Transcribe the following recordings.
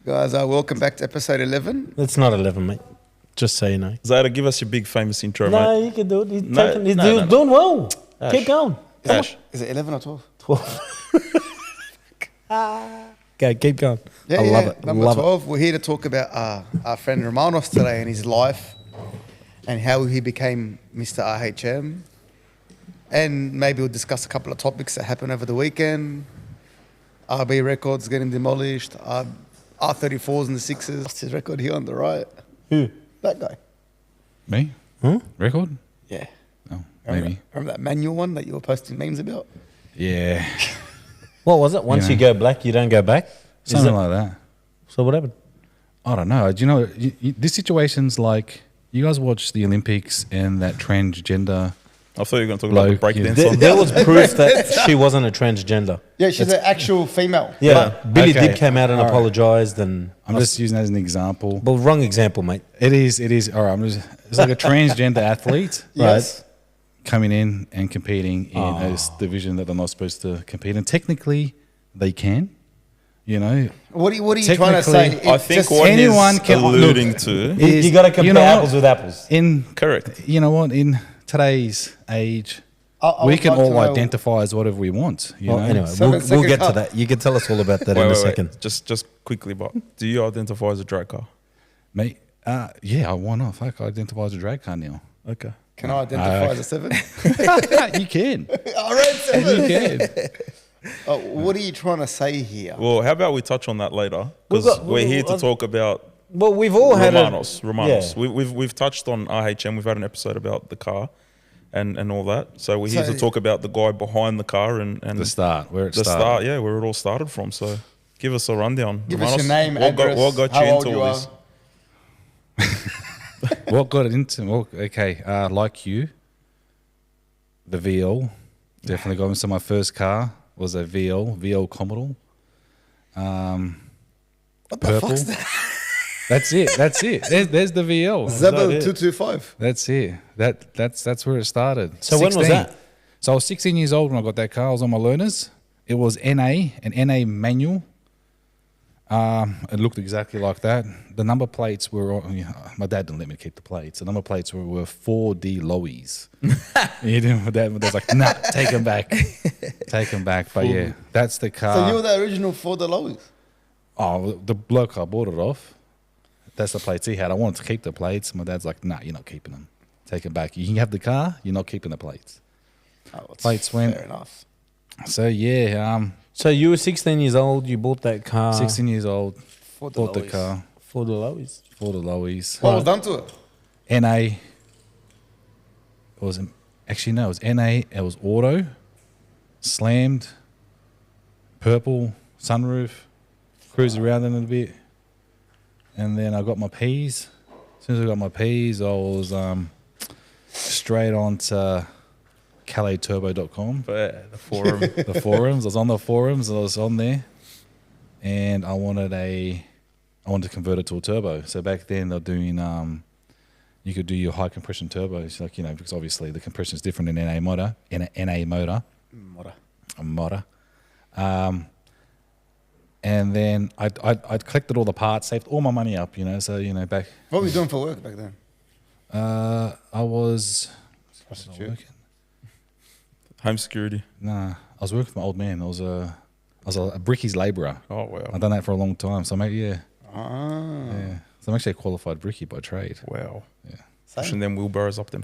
Guys, welcome back to episode 11. It's not 11, mate. Just so you know. Zayda, give us your big famous intro, No, mate. you can do it. He's, No, he's no. doing well. Ash. Keep going. Ash. Is it 11 or 12? 12. Okay, keep going. Yeah, I love it. Number Love 12. We're here to talk about our friend Roumanos today and his life and how he became Mr. RHM. And maybe we'll discuss a couple of topics that happened over the weekend. RB records getting demolished. R34s and the 6s. What's his record here on the right? Who? That guy. Me? Huh? Record? Yeah. Oh, Remember, maybe. remember that manual one that you were posting memes about? Yeah. What was it? Once You you know. go black, you don't go back? Is Something it- like that. So what happened? I don't know. Do you know, this situation's like, you guys watch the Olympics and that transgender. I thought you were going to talk about the Bloke, breakdance yeah. one. There was proof that she wasn't a transgender. Yeah, she's an actual female. Yeah. Billy Okay. did came out and All right. apologised and... I'm just using that as an example. Well, wrong example, mate. It is. All right. It's like a transgender athlete Yes. coming in and competing in a division that they're not supposed to compete in. Technically, they can. You know, What are you trying to say? Technically, I It's think just- what anyone he's can- alluding look. to... is- You got to compare know what? apples with apples. in Correct. you know what, in today's age, I we would can like to all know- identify as whatever we want. You Well, know, anyway, So we'll the second get to car- that. You can tell us all about that Wait, in a wait, second. wait. Just quickly, but do you identify as a drag car? mate. Yeah, why not? Fuck, I identify as a drag car now. Okay. Can I identify as a 7? You can. I read 7. You can. What are you trying to say here? Well, how about we touch on that later? Because got- we're here to I've- talk about Well, we've all had Roumanos. Yeah. We've touched on RHM. We've had an episode about the car and all that. So we're here So- to talk about the guy behind the car and The start, where it the started. start. Yeah, where it all started from. So give us a rundown. Give us your Roumanos. name, what address, what got how you old into you all are. this? What got it into? Well, okay, like you, the VL definitely got into my first car. Was a VL Commodore. What the Purple. fuck's that? That's it. There's the VL. Zebo it? 225. That's it. That's where it started. So when was 16. that? So I was 16 years old when I got that car. I was on my learners. It was an NA manual. It looked exactly like that. The number plates were on, my dad didn't let me keep the plates. The number plates were 4D lowies. My dad was like, nah, take them back. Take them back. But yeah, that's the car. So you were the original for the Lowies. Oh, the bloke I bought it off, that's the plates he had. I wanted to keep the plates. My dad's like, nah, you're not keeping them. Take them back. You can have the car, you're not keeping the plates. Oh, it's Plates went. fair enough. So yeah, So you were 16 years old. You bought that car 16 years old, For the bought the Lowies. car for the Lowies. for the Lowies. What was done to it? NA. It was actually no, it was NA. It was auto, slammed, purple sunroof, cruised around in it a bit, and then I got my P's. As soon as I got my P's, I was straight on to CalaisTurbo.com. But yeah, the forum. The forums. I was on the forums. I was on there, and I wanted to convert it to a turbo. So back then they're doing you could do your high compression turbos, like because obviously the compression is different in NA motor. A motor. And then I'd collected all the parts, saved all my money up. So back. What were you doing for work back then? I was Prostitute. working. Home security. Nah, I was working with my old man. I was a brickies labourer. Oh, wow. I've done that for a long time. So, yeah. Ah. So I'm actually a qualified brickie by trade. Wow. Yeah. Pushing them wheelbarrows up them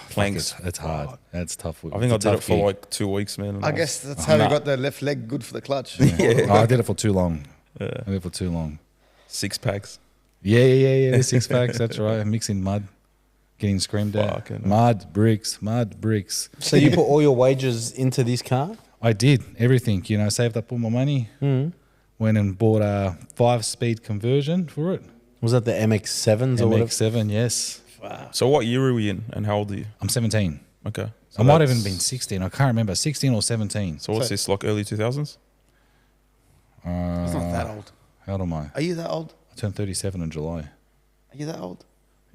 planks. It's hard. That's tough. I think I did it for like 2 weeks, man. and I was- guess that's how you got the left leg good for the clutch. Oh, I did it for too long. Yeah. I did it for too long. 6 packs. Yeah. The 6 packs. That's right. Mixing mud, getting screamed at. Fucking hell. Mud bricks. So you put all your wages into this car? I did everything. Saved up all my money. Went and bought a 5-speed conversion for it. Was that the MX-7s or whatever? MX-7, yes. So what year are we in and how old are you? I'm 17. Okay. So I might have that's- even been 16. I can't remember. 16 or 17. So what's this, like early 2000s? It's not that old. How old am I? Are you that old? I turned 37 in July. Are you that old?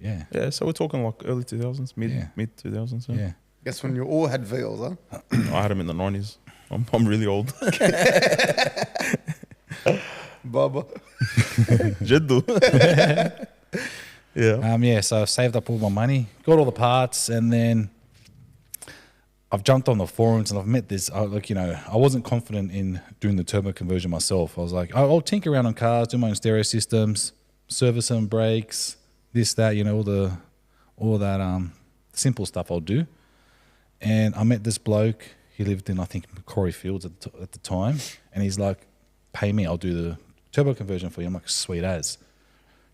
Yeah. Yeah, so we're talking like early 2000s, Yeah. mid 2000s. Yeah. Yeah. Guess when you all had VLs, huh? I had them in the 90s. I'm really old. Baba. Jiddu. Yeah. Yeah, so I've saved up all my money, got all the parts, and then I've jumped on the forums and I've met this. I wasn't confident in doing the turbo conversion myself. I was like, I'll tinker around on cars, do my own stereo systems, service them, brakes, this, that, all that simple stuff I'll do. And I met this bloke. He lived in, I think, Macquarie Fields at the time, and he's like, "Pay me, I'll do the turbo conversion for you." I'm like, "Sweet as."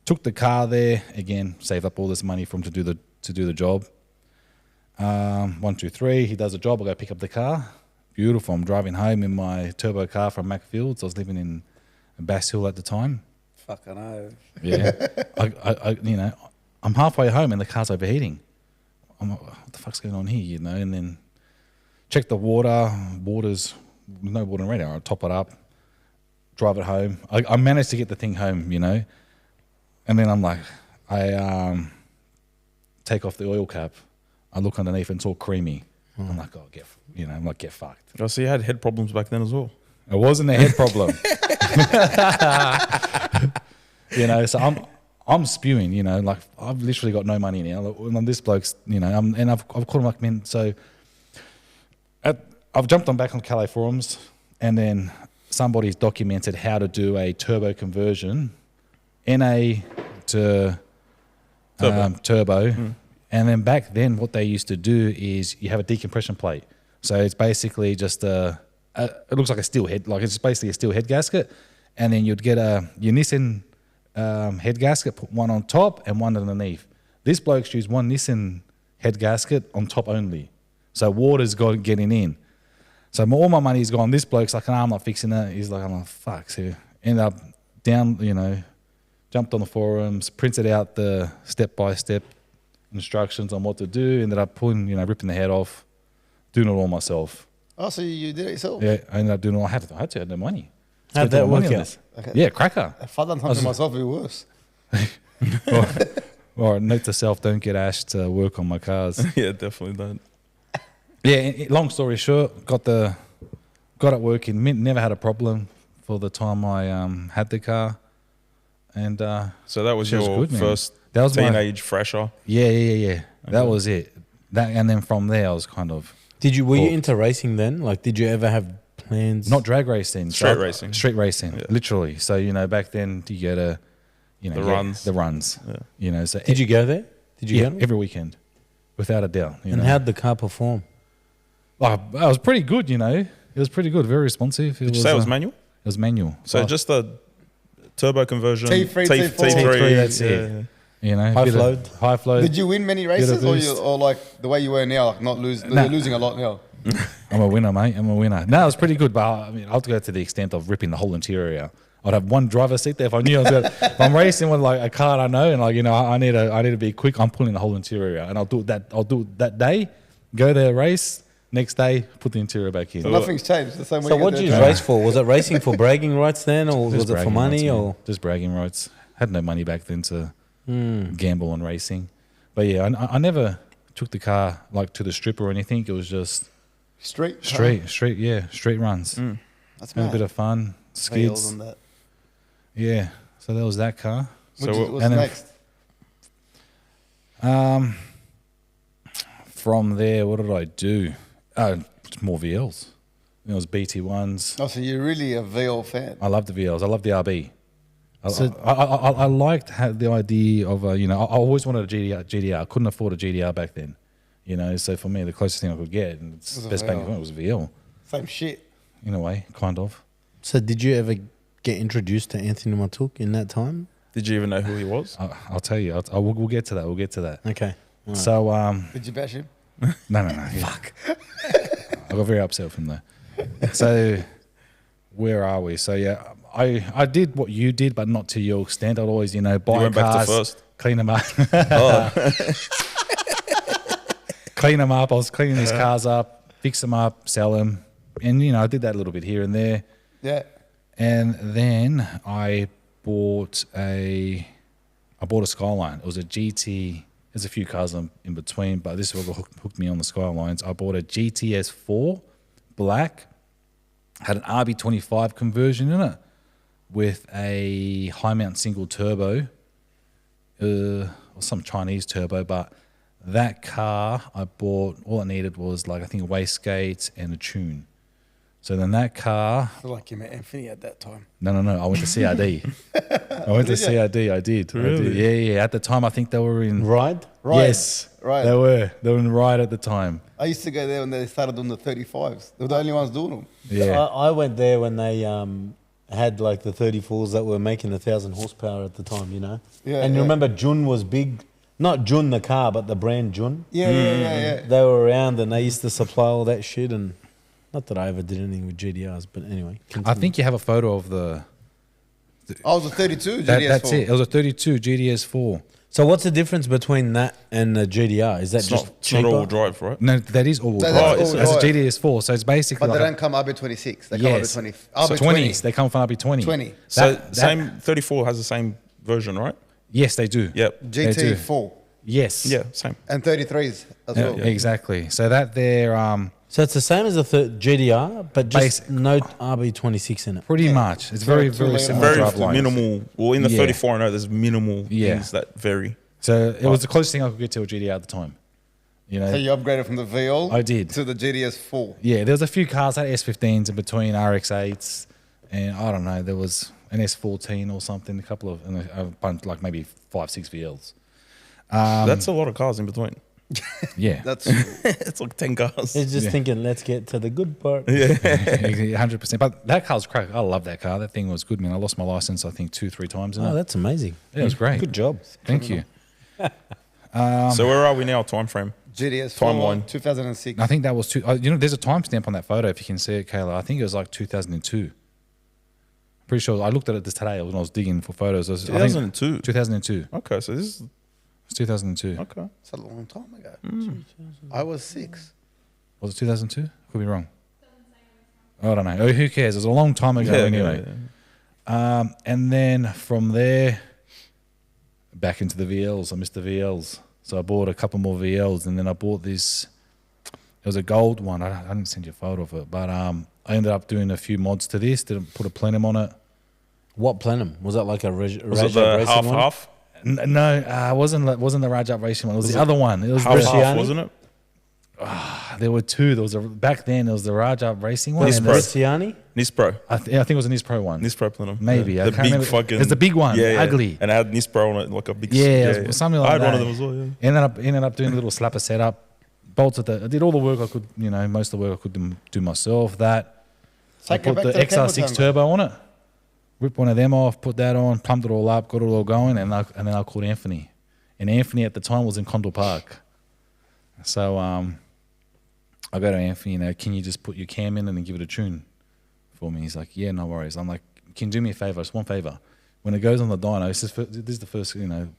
Took the car there again, saved up all this money for him to do the job. 1, 2, 3. He does the job. I go pick up the car. Beautiful. I'm driving home in my turbo car from Macfields. I was living in Bass Hill at the time. Fucking hell. Yeah, I'm halfway home and the car's overheating. I'm like, what the fuck's going on here? And then check the water's no water in radio. I top it up, drive it home. I managed to get the thing home, and then I'm like, I take off the oil cap. I look underneath and it's all creamy. I'm like, oh, get fucked. Oh, so you had head problems back then as well? It wasn't a head problem. So I'm spewing, like I've literally got no money now. And this bloke's, and I've called him like, man, so I've jumped back on Calais forums, and then somebody's documented how to do a turbo conversion, NA to turbo. And then back then what they used to do is you have a decompression plate. So it's basically just it looks like a steel head, like it's basically a steel head gasket. And then you'd get your Nissan head gasket, put one on top and one underneath. This bloke's used one Nissan head gasket on top only. So water's getting in. So all my money's gone. This bloke's like, I'm not fixing that. He's like, I'm like, fuck. So ended up down, jumped on the forums, printed out the step-by-step instructions on what to do, ended up pulling, ripping the head off, doing it all myself. Oh, so you did it yourself? Yeah, I ended up doing it all. I had to, I had no money. How'd that work out? Okay. Yeah, cracker. If I'd done something myself, it'd be worse. Or note to self, don't get Ash to work on my cars. Yeah, definitely don't. Yeah, long story short, got it working. Never had a problem for the time I had the car. And so that was she was your good, man. first That was teenage fresher. Yeah. Okay. That was it. And then from there, I was kind of Were you into racing then? Like, did you ever have plans? not drag racing, Street racing. Street racing, Yeah. literally. So back then you get The runs. the runs. Yeah. So Did you go there? Did you go? every weekend, without a doubt. And how'd the car perform? I was pretty good. It was pretty good, very responsive. Did you say it was manual? It was manual. So just the turbo conversion. T3, T3, that's it. High flow. Did you win many races, or like the way you were now, like not lose? Nah. You're losing a lot now. I'm a winner, mate. I'm a winner. No, it was pretty good, but I'll go to the extent of ripping the whole interior out. I'd have one driver's seat there if I knew I was gonna, if I'm racing with like a car I know, and I need to be quick. I'm pulling the whole interior out, and I'll do that day. Go there, race. Next day, put the interior back in. So nothing's changed. The same way. So what did you race for? Was it racing for bragging rights then, or was it for money? Or just bragging rights? Had no money back then to gamble on racing. But yeah, I never took the car like to the strip or anything. It was just street, street runs. That's A bit of fun, skids. On that. Yeah, so that was that car. What's next? From there, what did I do? More VLs. It was BT1s. Oh, so you're really a VL fan? I love the VLs. I love the RB. I liked the idea of I always wanted a GDR. I couldn't afford a GDR back then, So for me, the closest thing I could get, and it's best bang was a VL. Same shit. In a way, kind of. So did you ever get introduced to Anthony Matuk in that time? Did you even know who he was? I'll tell you. We'll get to that. We'll get to that. Okay. Right. So Did you bash him? no. Fuck. I got very upset with him though. So where are we? So yeah, I did what you did, but not to your extent. I'd always, buy You went back cars, to first. clean them up. Oh. Clean them up. I was cleaning these cars up, fix them up, sell them. And, I did that a little bit here and there. Yeah. And then I bought a Skyline. It was a GT. There's a few cars in between, but this is what hooked me on the Skylines. I bought a GTS 4 black, had an RB25 conversion in it. with a high mount single turbo, or some Chinese turbo, but that car I bought, all it needed was like, I think, wastegates and a tune. So then that car, I feel like you met Anthony at that time. no, I went to CRD. I went to CRD, I did. Really? Yeah. At the time, I think they were in... Ride? Yes, Right. they were. They were in Ride at the time. I used to go there when they started doing the 35s. They were the only ones doing them. Yeah. I went there when they had like the 34s that were making 1,000 horsepower at the time, you know? Yeah, And you yeah. remember Jun was big. Not Jun the car, but the brand Jun. Yeah. They were around and they used to supply all that shit. And not that I ever did anything with GDRs, but anyway. I continue. think you have a photo of the... I was a 32 GDS4. That's it. It was a 32 GDS4. So what's the difference between that and the GDR? Is that It's just not cheaper? all-wheel drive, right? No, that is all-wheel That's drive. all-wheel It's a drive. GDS4, so it's basically But they like don't come RB26. They come yes. RB20. So RB20. 20s. They come from RB20. 20. So That- same 34 has the same version, right? Yes, they do. Yep. They do. GT4 Yes. Yeah, same. and 33s as well. Exactly. So that they're So it's the same as the GDR, but just Basic. no RB26 in it. pretty much. It's very, Two very later. similar Very drive lines. minimal. Well, in the Yeah. 34, I know there's minimal Yeah. things that vary. So it was the closest thing I could get to a GDR at the time. You know, So you upgraded from the VL I did. to the GDS4. yeah, there was a few cars that S15s in between RX8s, and I don't know, there was an S14 or something, a couple of, and a bunch, like maybe 5-6 VLs. That's a lot of cars in between. Yeah, That's It's like 10 cars. He's just Yeah. thinking, let's get to the good part. 100%. But that car's crack. I love that car. That thing was good, man. I lost my license, I think, 2-3 times. In Oh, it. that's amazing. Yeah, it was great. Good job. Thank you. So where are we now, time frame? GDS4 Timeline. 2006. I think that was there's a timestamp on that photo if you can see it, Kayla. I think it was like 2002. Pretty sure I looked at it this today when I was digging for photos. I think 2002. 2002. Okay, so this is... It's 2002. Okay. It's a long time ago. I was 6. Was it 2002? Could be wrong. I don't know. Oh, who cares? It was a long time ago anyway. And then from there, back into the VLs. I missed the VLs. So I bought a couple more VLs, and then I bought this. It was a gold one. I didn't send you a photo of it, but I ended up doing a few mods to this. Didn't put a plenum on it. What plenum? Was that like a Was it Rajab the racing one? half-half? No, it wasn't the Rajab racing one. It was the other one. It was Half-half, Bresciani? wasn't it? there were two. There was back then. There was the Rajab racing one. Nispro. And there's- Bresciani? Nispro. I think it was a Nispro one. Nispro Plenum. Maybe. Yeah. I The can't big remember. fucking... It's the big one, ugly. And it had Nispro on it, like a big... Yeah, it was something like I had that. one of them as well, yeah. Ended up doing a little slapper setup. Bolted I did all the work I could, most of the work I could do myself. That I Take it put back the to the XR6 camera turbo on it. Ripped one of them off, put that on, pumped it all up, got it all going, and then I called Anthony. And Anthony at the time was in Condor Park. So I go to Anthony, can you just put your cam in and then give it a tune for me? He's like, yeah, no worries. I'm like, can you do me a favor? Just one favor. When it goes on the dyno, this is the first, one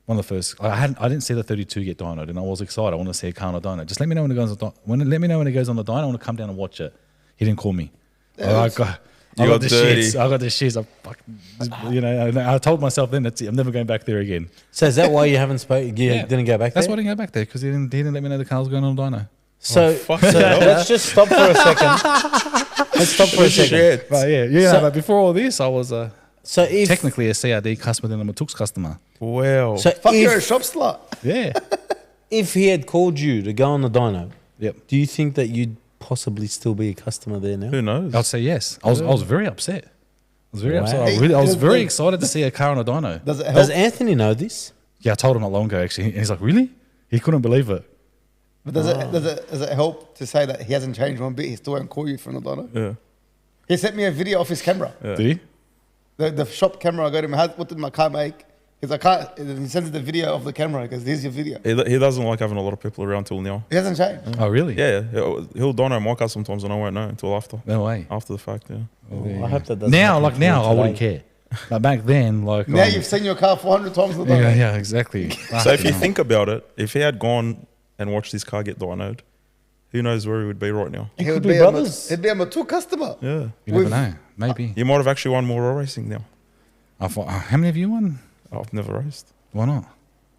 of the first. I didn't see the 32 get dynoed, and I was excited. I want to see a car on a dyno. Just let me know when it goes on the dyno. Let me know when it goes on the dyno. I want to come down and watch it. He didn't call me. I got the dirty. shits. I got the shits. I told myself then, that's it. I'm never going back there again. So is that why you haven't spoken? You didn't go back That's there? why I didn't go back there, because he didn't let me know the car was going on a dyno. So, fuck so yeah. let's just stop for a second. Let's stop for a second. Shit. But but before all this, I was So if technically a CRD customer, then I'm a Tux customer. Wow. so Fuck, you're a if, shop slut. Yeah. if he had called you to go on the dyno, Yep. do you think that you'd possibly still be a customer there now? Who knows? I'd say yes. I was very upset. I was very Wow. upset. Hey, I was very hey. excited to see a car on a dyno. Does it help? Does Anthony know this? Yeah, I told him not long ago actually, and he's like, "Really?" He couldn't believe it. But does it help to say that he hasn't changed one bit? He still won't call you from the dyno. Yeah. He sent me a video off his camera. Yeah. Did he? The shop camera I got him. What did my car make? He's like, he sends the video of the camera. He goes, here's your video. He doesn't like having a lot of people around till now. He hasn't changed. Oh, really? Yeah, he'll dyno my car sometimes and I won't know until after. No way. After the fact, yeah. I hope that doesn't Now, happen like to now, you I wouldn't today. care. But back then, like Now you've seen your car 400 times in the yeah, dyno. yeah, exactly. So if you think about it, if he had gone and watched this car get dynoed, who knows where he would be right now? He could would be be brothers. he'd be a Matou customer. Yeah. You never know. Maybe. You might have actually won more racing now. I thought, how many have you won? I've never raced. Why not?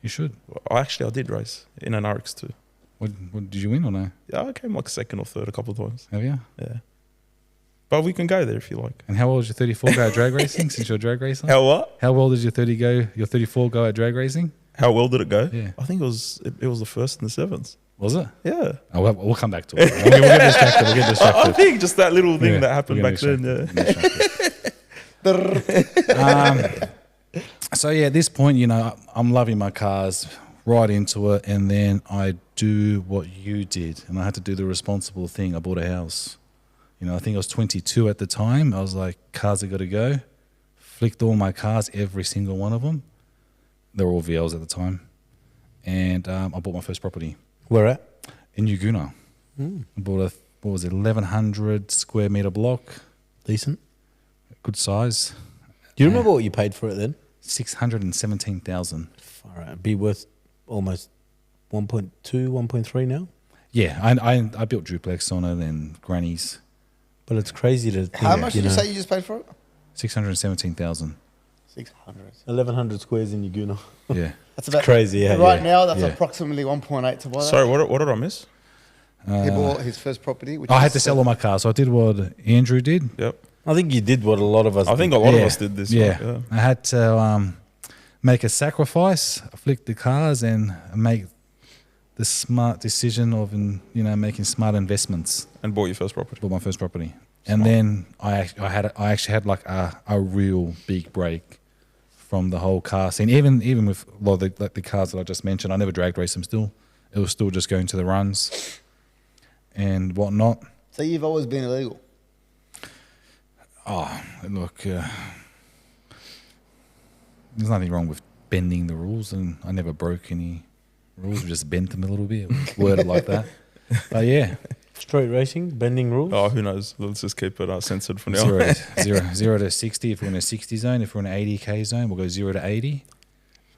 You should. I did race in an RX2. What did you win or no? Yeah, I came like second or third a couple of times. Have you? Yeah. But we can go there if you like. And how old is your 34 go at drag racing since you're a drag racer? How what? How well did your 34 go at drag racing? How well did it go? Yeah. I think it was the first and the seventh. Was it? Yeah. Oh, we'll come back to it. We'll get distracted. We'll get distracted. I think just that little thing Yeah, that happened we'll back get then. distracted. So yeah, at this point, you know, I'm loving my cars, right into it, and then I do what you did, and I had to do the responsible thing. I bought a house. You know, I think I was 22 at the time. I was like, cars are got to go. Flicked all my cars, every single one of them. They were all VLs at the time, and I bought my first property. Where at? In Uguna. I bought 1,100 square meter block, Decent. good size, Do you remember what you paid for it then? 617,000. Far out. Be worth almost 1.2, 1.3 now. Yeah, I built duplex on it and grannies. But it's crazy to think. How much did you know, say you just paid for it? 617,000. 600. 1,100 squares in Uguna. Yeah. That's about Crazy, yeah. Right now, that's Yeah. approximately 1.8 to buy that. Sorry, what did I miss? He bought his first property. Which I had is to sell all my cars, so I did what Andrew did. Yep. I think you did what a lot of us I think did. a lot of us did this. Yeah. Right? I had to make a sacrifice, flick the cars, and make the smart decision of, making smart investments. And bought your first property. Bought my first property, and then I actually had like a real big break from the whole car scene. Even with a lot of the cars that I just mentioned, I never drag race them. Still, it was still just going to the runs and whatnot. So you've always been illegal. Oh, look, there's nothing wrong with bending the rules, and I never broke any rules. We just bent them a little bit, worded like that. But yeah, Street racing, bending rules. Oh, who knows? Let's just keep it censored for now. zero to 60. If we're in a 60 zone, if we're in an 80k zone, we'll go 0 to 80.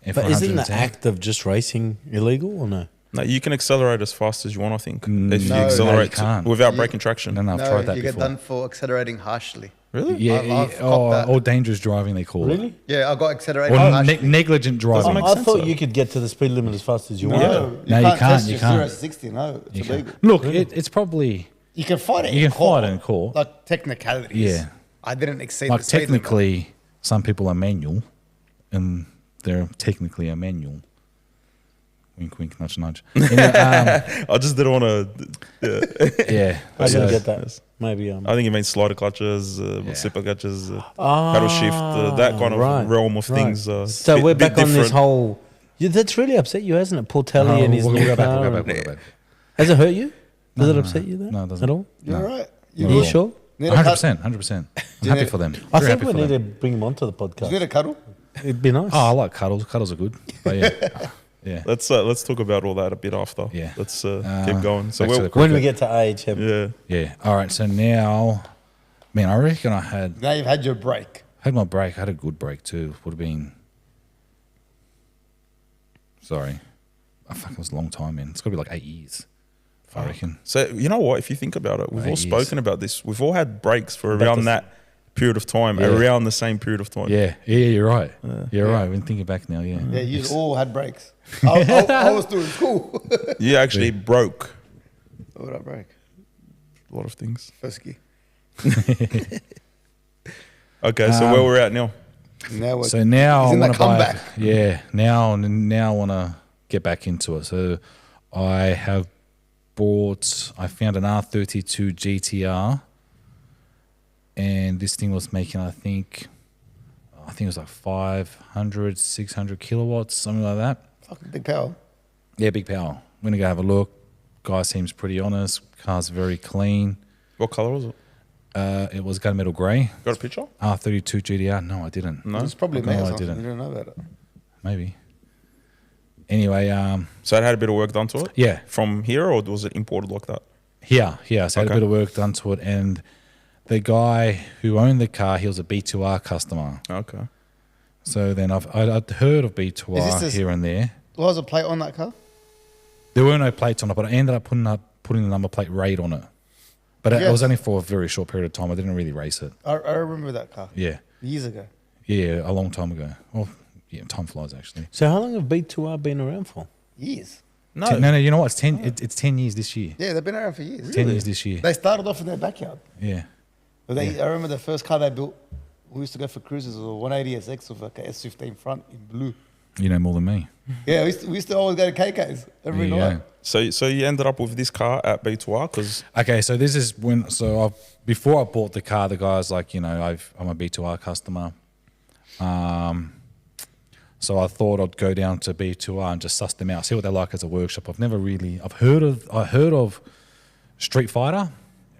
If But we're isn't the 110 act of just racing illegal or no? No, you can accelerate as fast as you want, I think. If No, you no, accelerate you can't. without You- breaking traction. No, I've No, tried that you before. get done for accelerating harshly. Really? Yeah, I've copped that. or dangerous driving, they call Really? it. Yeah, I got accelerating Or harshly. negligent driving. make I sense, thought though. you could get to the speed limit as fast as you No. want. No, you can't, test you your can't. 0 to 60. No, it's You illegal. can't. Look, it's probably You can fight it. You in can court. fight it in court. Like technicalities. Yeah. I didn't exceed like the speed limit. technically, some people are manual, and they're technically a manual. Wink, wink, nudge, nudge. Anyway, I just didn't want to. yeah, I so- didn't get that. Maybe I think it means slider clutches, Yeah. slipper clutches, Ah, pedal shift, that kind of right, realm of right. things. So we're bit back on this different. whole. Yeah, that's really upset you, hasn't it? Portelli and his we'll new go back, car. we'll go and- back, we'll go back. Has it hurt you? Does No, it no, upset no. you though? No, it doesn't. At all? You're No. right. Are you good. sure? Need a cuddle? 100%. I'm you happy need- for them. I Very think happy we for need to them. bring him onto the Do you podcast. need a cuddle? It'd be nice. Oh, I like cuddles. Cuddles are good. But yeah, yeah. Let's talk about all that a bit after. Yeah. Let's keep going. So back to we're, the when we cricket. get to AHM. yeah. Yeah. All right. So now, man, I reckon I had Now you've had your break. my break. I had a good break too. Would have been. Sorry, it was a long time, man. It's got to be like 8 years, I reckon. So you know what? If you think about it, we've all 8 years. spoken about this. We've all had breaks for About around the- that period of time, Yeah. around the same period of time. Yeah. Yeah. You're right. You're right. When thinking back now, yeah. Yeah, you all had breaks. I was doing school. You actually broke What did I break? a lot of things. First ski. Okay, so where we're at now? Now we're, So now He's I in the want to buy. comeback. Yeah. Now I want to get back into it. So I have bought. I found an R32 GTR, and this thing was making I think it was like 500, 600 kilowatts, something like that. fucking big power. Yeah, big power. I'm gonna go have a look. Guy seems pretty honest. Car's very clean. What color was it? It was gunmetal grey. Got a picture? R32 GTR. No, I didn't. No. It's probably No, me or I something. didn't. You don't know about it. Maybe. Anyway, So it had a bit of work done to it? yeah. From here, or was it imported like that? Yeah. So I had Okay. a bit of work done to it, and the guy who owned the car, he was a B2R customer. Okay. So then I'd heard of Is this B2R this- here and there. What was the plate on that car? There were no plates on it, but I ended up putting the number plate rate on it. But it was Yes. only for a very short period of time. I didn't really race it. I remember that car. Yeah. Years ago. Yeah, a long time ago. Well, yeah, time flies actually. So how long have B2R been around for? Years. No. No, you know what? It's 10 years this year. Yeah, they've been around for years. 10 years this year. They started off in their backyard. Yeah. But I remember the first car they built. We used to go for cruises with a 180 SX with like a S15 front in blue. You know more than me. Yeah, we used to always go to KK's every There you night. go. So you ended up with this car at B2R because Okay, so this is when. So before I bought the car, the guy's like, I'm a B2R customer. So I thought I'd go down to B2R and just suss them out, see what they're like as a workshop. I've heard of Street Fighter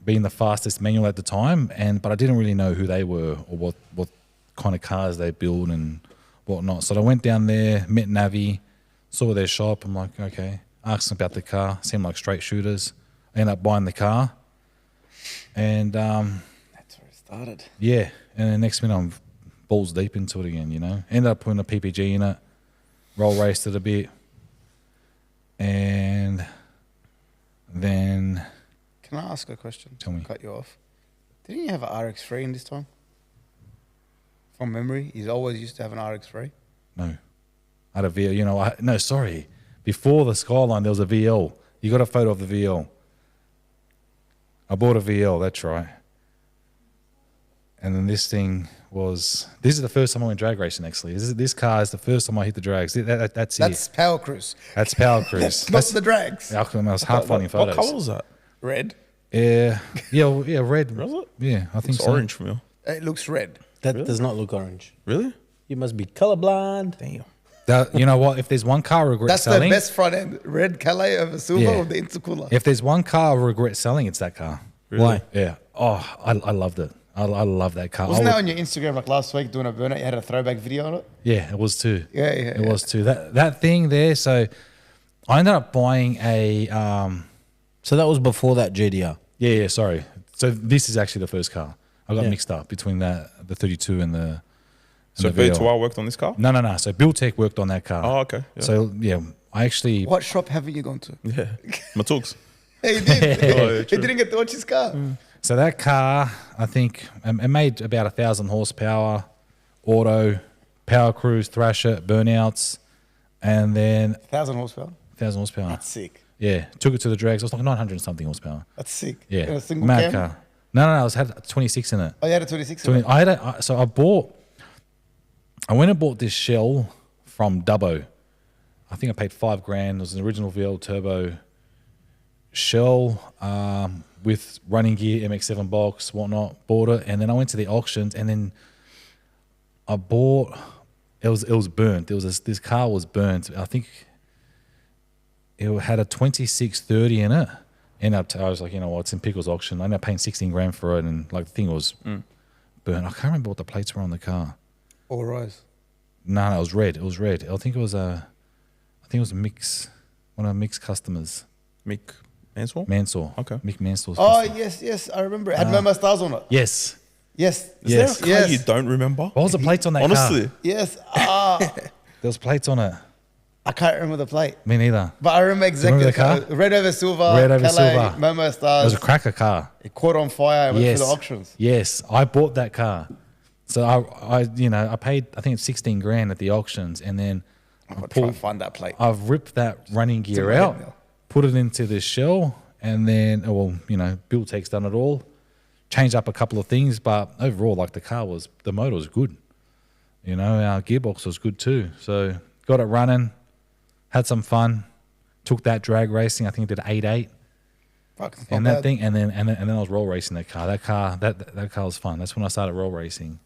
being the fastest manual at the time, but I didn't really know who they were or what kind of cars they build and whatnot. So I went down there, met Navi, saw their shop. I'm like, okay, asked them about the car. Seemed like straight shooters. I ended up buying the car, and That's where it started. yeah, and then next minute I'm balls deep into it again. Ended up putting a PPG in it, roll raced it a bit, and then Can I ask a question? Tell me. Cut you off. Didn't you have an RX3 in this time? From memory, he's always used to have an RX3. no, I had a VL. No, sorry. Before the Skyline, there was a VL. You got a photo of the VL. I bought a VL. That's right. And then this is the first time I went drag racing. Actually, this car is the first time I hit the drags. That's it. That's Power Cruise. That's Power Cruise. Not the drags. I was hard finding what photos. color was that? Red. Yeah, red. Was it? Yeah, I think It's so. orange for me. It looks red. That does not look orange. Really? You must be colorblind. Damn. You know what? If there's one car I regret That's selling, the best front end. Red Calais over silver Yeah. with the intercooler. if there's one car I regret selling, it's that car. Why? Yeah. Oh, I loved it. I love that car. Wasn't that on your Instagram like last week doing a burnout? You had a throwback video on it. Yeah, it was too. Yeah, It was too. That thing there. So I ended up buying a. So that was before that GDR. Yeah. Sorry. So this is actually the first car. I got Yeah. mixed up between the 32 and the. So the VL. B2R worked on this car? No. So Buildtech worked on that car. Oh, okay. Yeah. So yeah, I actually. What shop haven't you gone to? yeah. Matooks. He did. Oh, yeah, He true. didn't get to watch his car. So that car, I think, it made about 1,000 horsepower, auto, power cruise, thrasher, burnouts, and then 1,000 horsepower. 1,000 horsepower. That's sick. Yeah, took it to the drags. It was like 900 and something horsepower. That's sick. Yeah, In a single mad cam? car. No, it had 26 in it. Oh, you had a 26. 20, I went and bought this shell from Dubbo. I think I paid $5,000. It was an original VL turbo shell with running gear, MX-7 box, whatnot. Bought it, and then I went to the auctions, and then I bought. It was burnt. This car was burnt. I think it had a 2630 in it. And I was like, it's in Pickle's auction. I ended up paying $16,000 for it, and like the thing was burnt. I can't remember what the plates were on the car. All rose. No, it was red. It was red. I think it was a mix. One of Mick's customers, Mick Mansell? Mansour. Okay. Mick Mansour's Oh, customer. yes. I remember. It had Momo stars on it. Yes. Yes. Yes. Car you don't remember? What was the plates on that car? Honestly. Yes. There was plates on it. I can't remember the plate. Me neither. But I remember exactly remember the car? Red over silver. Red over Calais, silver. Momo It stars. was a cracker car. It caught on fire. It went Yes. to the auctions. Yes, I bought that car. So I paid, I think it's $16,000 at the auctions, and then I'm going to try and find that plate. I've ripped that running gear my head out, now. put it into this shell, and then, Buildtech's done it all. Changed up a couple of things, but overall, like the motor was good. Our gearbox was good too. So got it running, had some fun, took that drag racing. I think I did 8.8. Fuck, it's not And that bad. thing, and then I was roll racing that car. That car was fun. That's when I started roll racing.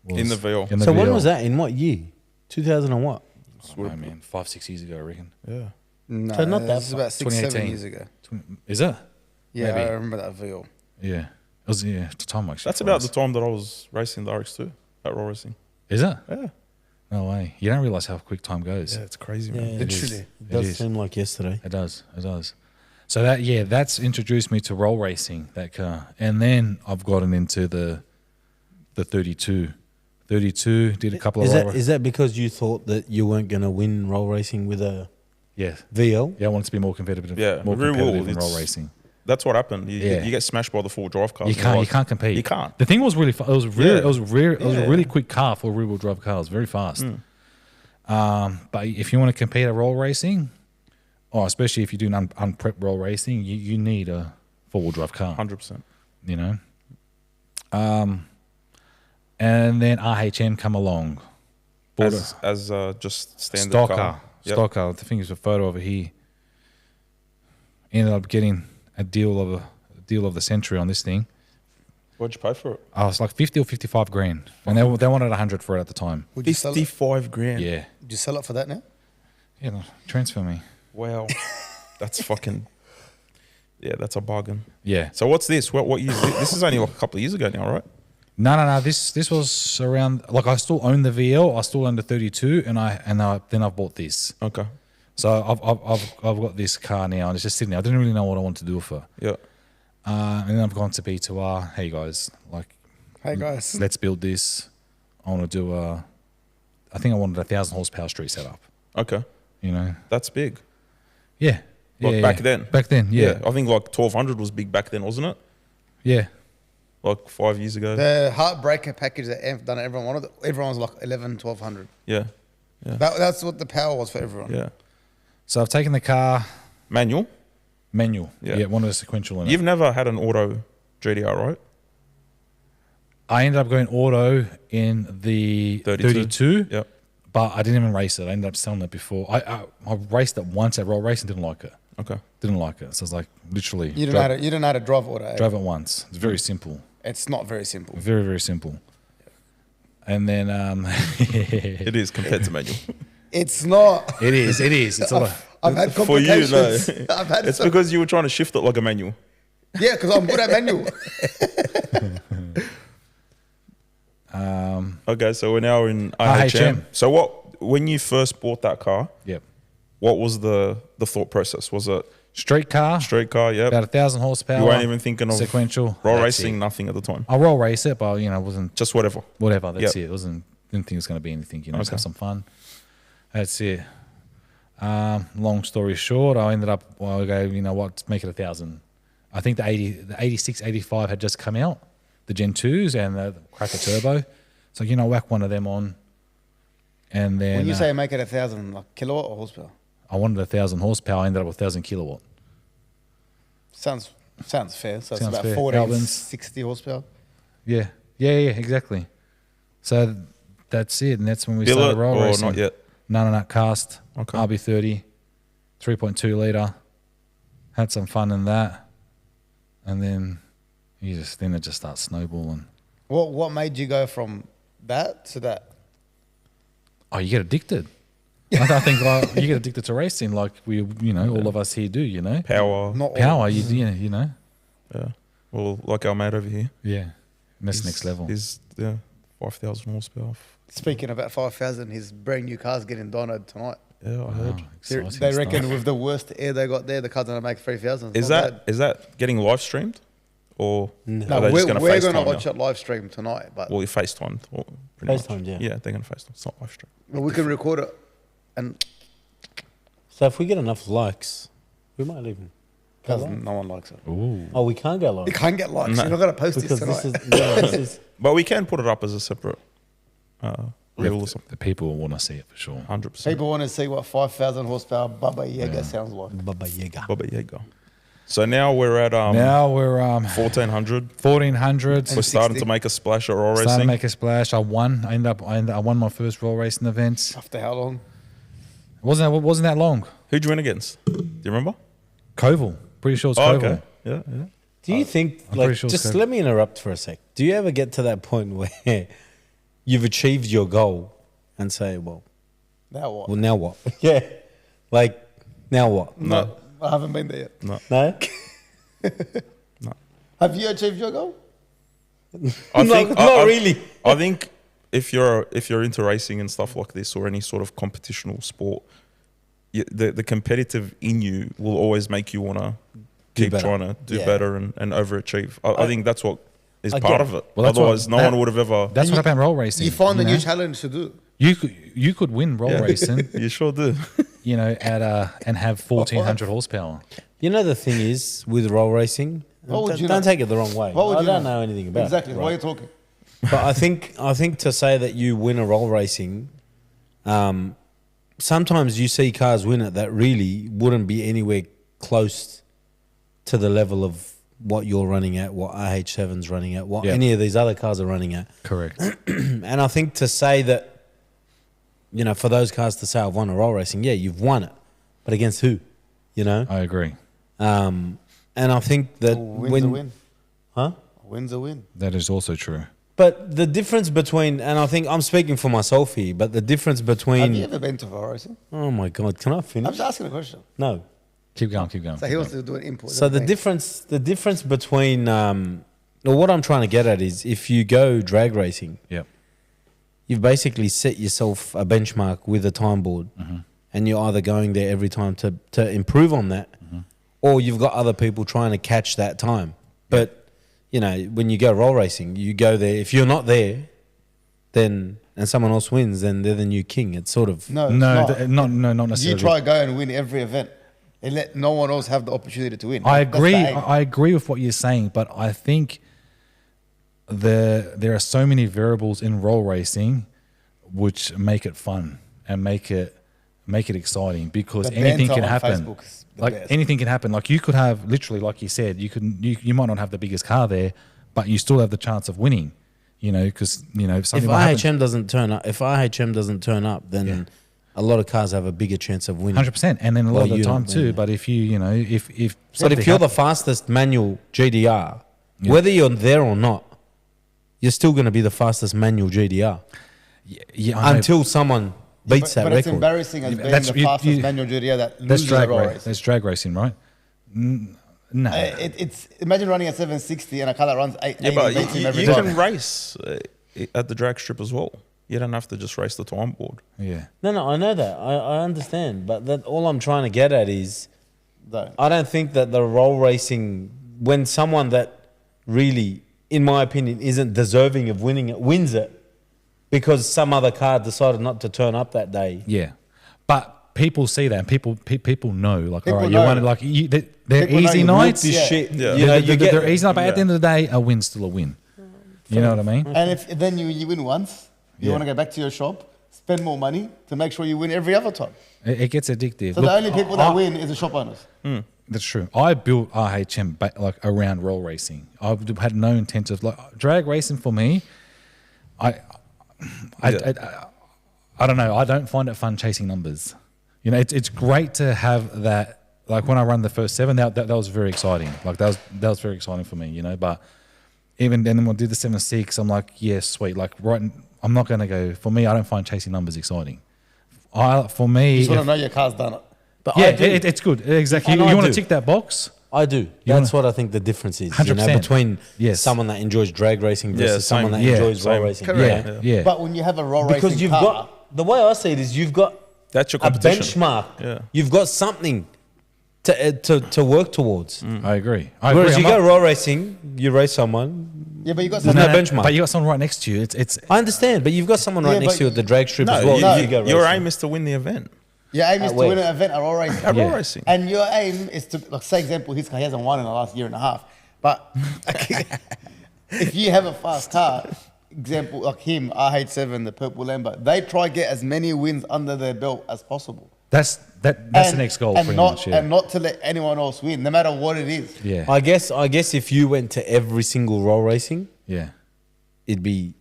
In the VL. So when was that? In what year? 2000 and what? I don't know, man, 5-6 years ago, I reckon. Yeah. No, So not that this is about 6-7 2018. years ago. Is it? Yeah, Maybe. I remember that VL. Yeah. It was, at the time actually. That's about the time that I was racing the RX2 at Raw Racing. Is it? Yeah. No way. You don't realize how quick time goes. Yeah, it's crazy, Yeah, man. it Literally. is. It It does is. seem like yesterday. It does. So that's introduced me to roll racing, that car. And then I've gotten into the 32. 32, did a couple of roll Is that because you thought that you weren't going to win roll racing with a Yeah. VL? Yeah, I wanted to be more competitive. Yeah, more real competitive world, in roll it's- racing. That's what happened. You, Yeah. you get smashed by the full drive cars. You can't compete. You can't. The thing was really fast. It was Yeah. it was a Yeah. really quick car for a rear wheel drive car. It was very fast. But if you want to compete at roll racing, or especially if you're doing unprepped roll racing, you need a four wheel drive car. 100%. And then RHM come along. Bought As just standard Stocker. car. Yep. Stocker. I think there's a photo over here. Ended up getting a deal of the century on this thing. What'd you pay for it? I was like 50 or 55 grand. And they wanted 100 for it at the time. Would you sell it? 55 grand. Yeah. Would you sell it for that now? Yeah, no, transfer me. Wow. That's fucking. Yeah, that's a bargain. Yeah. So what's this? What year? This is only like a couple of years ago now, right? No. This was around, like I still own the VL. I still own the 32 and then I bought this. Okay. So I've got this car now and it's just sitting there. I didn't really know what I wanted to do with it. Yeah. And then I've gone to B2R. Hey guys, like, Hey guys. let's build this. I want to do I think I wanted 1,000 horsepower street setup. Okay. You know. That's big. Yeah. Like back then? Back then, yeah. I think like 1,200 was big back then, wasn't it? Yeah. Like 5 years ago. The heartbreaker package that done everyone wanted, everyone was like 11, 1,200. Yeah. That's what the power was for everyone. Yeah. So I've taken the car Manual? manual. Yeah. Yeah, wanted a sequential in it. You've never had an auto GDR, right? I ended up going auto in the 32, Yep. but I didn't even race it. I ended up selling it before. I raced it once at roll racing, didn't like it. Okay. Didn't like it. So it's like literally You don't know how to drive auto. drive it once. It's very simple. It's not very simple. Very, very simple. And then It is compared to manual. It's not. it is. It's all I've had For you, no. complications. I've had It's some, because you were trying to shift it like a manual. yeah, because I'm good at manual. Okay, so we're now in RHM. RHM. So when you first bought that car, Yep. what was the thought process? Was it Street car, straight car? Yep. about 1,000 horsepower. You weren't even thinking of sequential. roll That's racing, it. nothing at the time. I roll race it, but it wasn't Just whatever. whatever. That's Yep. it. It wasn't. Didn't think it was going to be anything. Just Okay. have some fun. That's it. Long story short, I ended up. Well, I go. You know what? Make it 1,000. I think the 86, 85 had just come out, the Gen 2s and the Cracker Turbo. So whack one of them on, and then When you say make it 1,000, like kilowatt or horsepower, I wanted 1,000 horsepower. I ended up with 1,000 kilowatt. sounds fair. So it's Sounds about fair. 40, Albans. 60 horsepower. Yeah, exactly. So that's it, and that's when we Billet started roll or racing. not yet? No, cast. Okay. RB30, 3.2 litre. Had some fun in that. And then it just starts snowballing. What made you go from that to that? Oh, you get addicted. I think you get addicted to racing like all of us here do, Power. Not all. Power, you Yeah. Well, like our mate over here. Yeah. And that's next level. He's 5,000 horsepower. Speaking about 5,000, his brand new car's getting dynoed tonight. Yeah, I heard. Exciting They reckon stuff. with the worst air they got there, the car's going to make 3,000. Is that getting live streamed, or No, are they we're just going to going to FaceTime watch you? it live stream tonight, but Well, you FaceTimed. pretty much. FaceTimed, yeah. Yeah, they're going to FaceTime. It's not live stream. we can record it. And So if we get enough likes, we might even. go live. no one likes it. Ooh. Oh, we can't go You live can't get likes. No. You're not going to post because this tonight. this is But we can put it up as a separate reel or something. The people will want to see it for sure. 100%. People want to see what 5,000 horsepower Baba Yaga sounds like. Baba Yaga. Baba Yaga. So now we're at Now we're 1,400. 1,400. We're starting 60. to make a splash at roll Starting to racing. make a splash. I won. I won my first roll racing event. After how long? Wasn't that long. Who'd you win against? Do you remember? Koval. Pretty sure it's Oh, Koval. okay. Yeah. Do you think, I'm like, pretty sure it's just good. let me interrupt for a sec. Do you ever get to that point where you've achieved your goal and say, well, Now what? now what? Yeah. Like, now what? No. I haven't been there yet. No. No? Have you achieved your goal? I No, think, not really. I think if you're into racing and stuff like this or any sort of competitional sport, the competitive in you will always make you want to keep better. trying to do Yeah. better and overachieve. I think that's what is I part get of it. Well, that's Otherwise, what- no one would have ever. That's what happened roll racing. You find a know? new challenge to do. You could win roll racing, You sure do. and have 1,400 horsepower. You know, the thing is with roll racing, What would you don't know? take it the wrong way. What would I you don't know? know anything about Exactly. it. Why are you right? talking? But I think to say that you win a roll racing, sometimes you see cars win it that really wouldn't be anywhere close to the level of what you're running at, what RH7's running at, what Yeah. any of these other cars are running at. Correct. And I think to say that, you know, for those cars to say I've won a roll racing, yeah, you've won it, but against who? You know. I agree. And I think that A win's a win. huh? A win's a win. That is also true. But the difference between, and I think I'm speaking for myself here, but the difference Have you between, ever been to a racing? oh my God, can I I'm finish? just asking a question. No. Keep going. Keep going. So he wants to do an input. So the difference between, well, what I'm trying to get at is if you go drag racing, Yep. you've basically set yourself a benchmark with a time board, and you're either going there every time to improve on that, or you've got other people trying to catch that time. But you know, when you go roll racing, you go there. If you're not there, then and someone else wins, then they're the new king. It's sort of No, No, it's not You necessarily. try to go and win every event and let no one else have the opportunity to win. I That's agree. the aim. I agree with what you're saying, but I think there are so many variables in roll racing which make it fun and make it exciting because The anything banter can on happen. Facebook is the Like best. anything can happen. Like you could have literally, like you said, you might not have the biggest car there, but you still have the chance of winning. You know, because you know if something might happen. IHM doesn't turn up. If IHM doesn't turn up, then Yeah. a lot of cars have a bigger chance of winning. 100%, and then a lot Well, of the you time don't too. win. But if you know, if But something if you're the happens- fastest manual GDR, Yeah. whether you're there or not, you're still going to be the fastest manual GDR yeah, I know, until someone beats but that it's record. embarrassing as being That's- the fastest manual GDR that that's loses a drag roll race. race. That's drag racing, right? No, It's imagine running a 760 and a car that runs 880 Yeah, but beats him you, every you time. can race at the drag strip as well. You don't have to just race the time board. yeah. No, I know that. I understand. But that, all I'm trying to get at is Though. I don't think that the roll racing, when someone that really, in my opinion, isn't deserving of winning it, wins it because some other car decided not to turn up that day. Yeah, but people see that, and people know. Like, People all right, know. you want it. Like, they're People know easy you nights. This Yeah. shit, Yeah. you know, you get they're easy nights. But at the Yeah. end of the day, a win's still a win. You know what I mean? And if then you win once, you Yeah. want to go back to your shop, spend more money to make sure you win every other time. It gets addictive. So Look, the only people that win is the shop owners. That's true. I built RHM like around roll racing. I had no intent of like drag racing for me. I don't know. I don't find it fun chasing numbers. You know, it's great to have that. Like when I run the first 7, that was very exciting. Like that was very exciting for me. You know, but even then when I did the 7.6, I'm like, yeah, sweet. Like I'm not going to go. For me, I don't find chasing numbers exciting. For me, You just want if- to know your car's done it. But yeah, I do. it's good. Exactly. And You I want to do. tick that box? I do. That's what I think the difference is. You know, 100%. between Yes. someone that enjoys drag racing versus Yeah, someone same. that Yeah, enjoys roll same. racing. Correct. you know? Yeah. But when you have a roll Because racing you've car, got, the way I see it is you've got That's your a competition. benchmark. Yeah. You've got something to work towards. I agree. Whereas I'm you not- go roll racing, you race someone. yeah, but you got There's some. no benchmark. But you got someone right next to you. It's I understand, but you've got someone right Yeah, next but to you at the drag strip No, as well. you- if you go your racing. aim is to win the event. Your aim is to where? win an event at roll racing. At roll Yeah. racing. And your aim is to, like, say, example, his car, he hasn't won in the last year and a half. But if you have a fast car, example, like him, RH7, the purple Lambo, they try to get as many wins under their belt as possible. that's the next goal. And Pretty not, much, yeah. and not to let anyone else win, no matter what it is. yeah, I guess if you went to every single roll racing, yeah. it'd be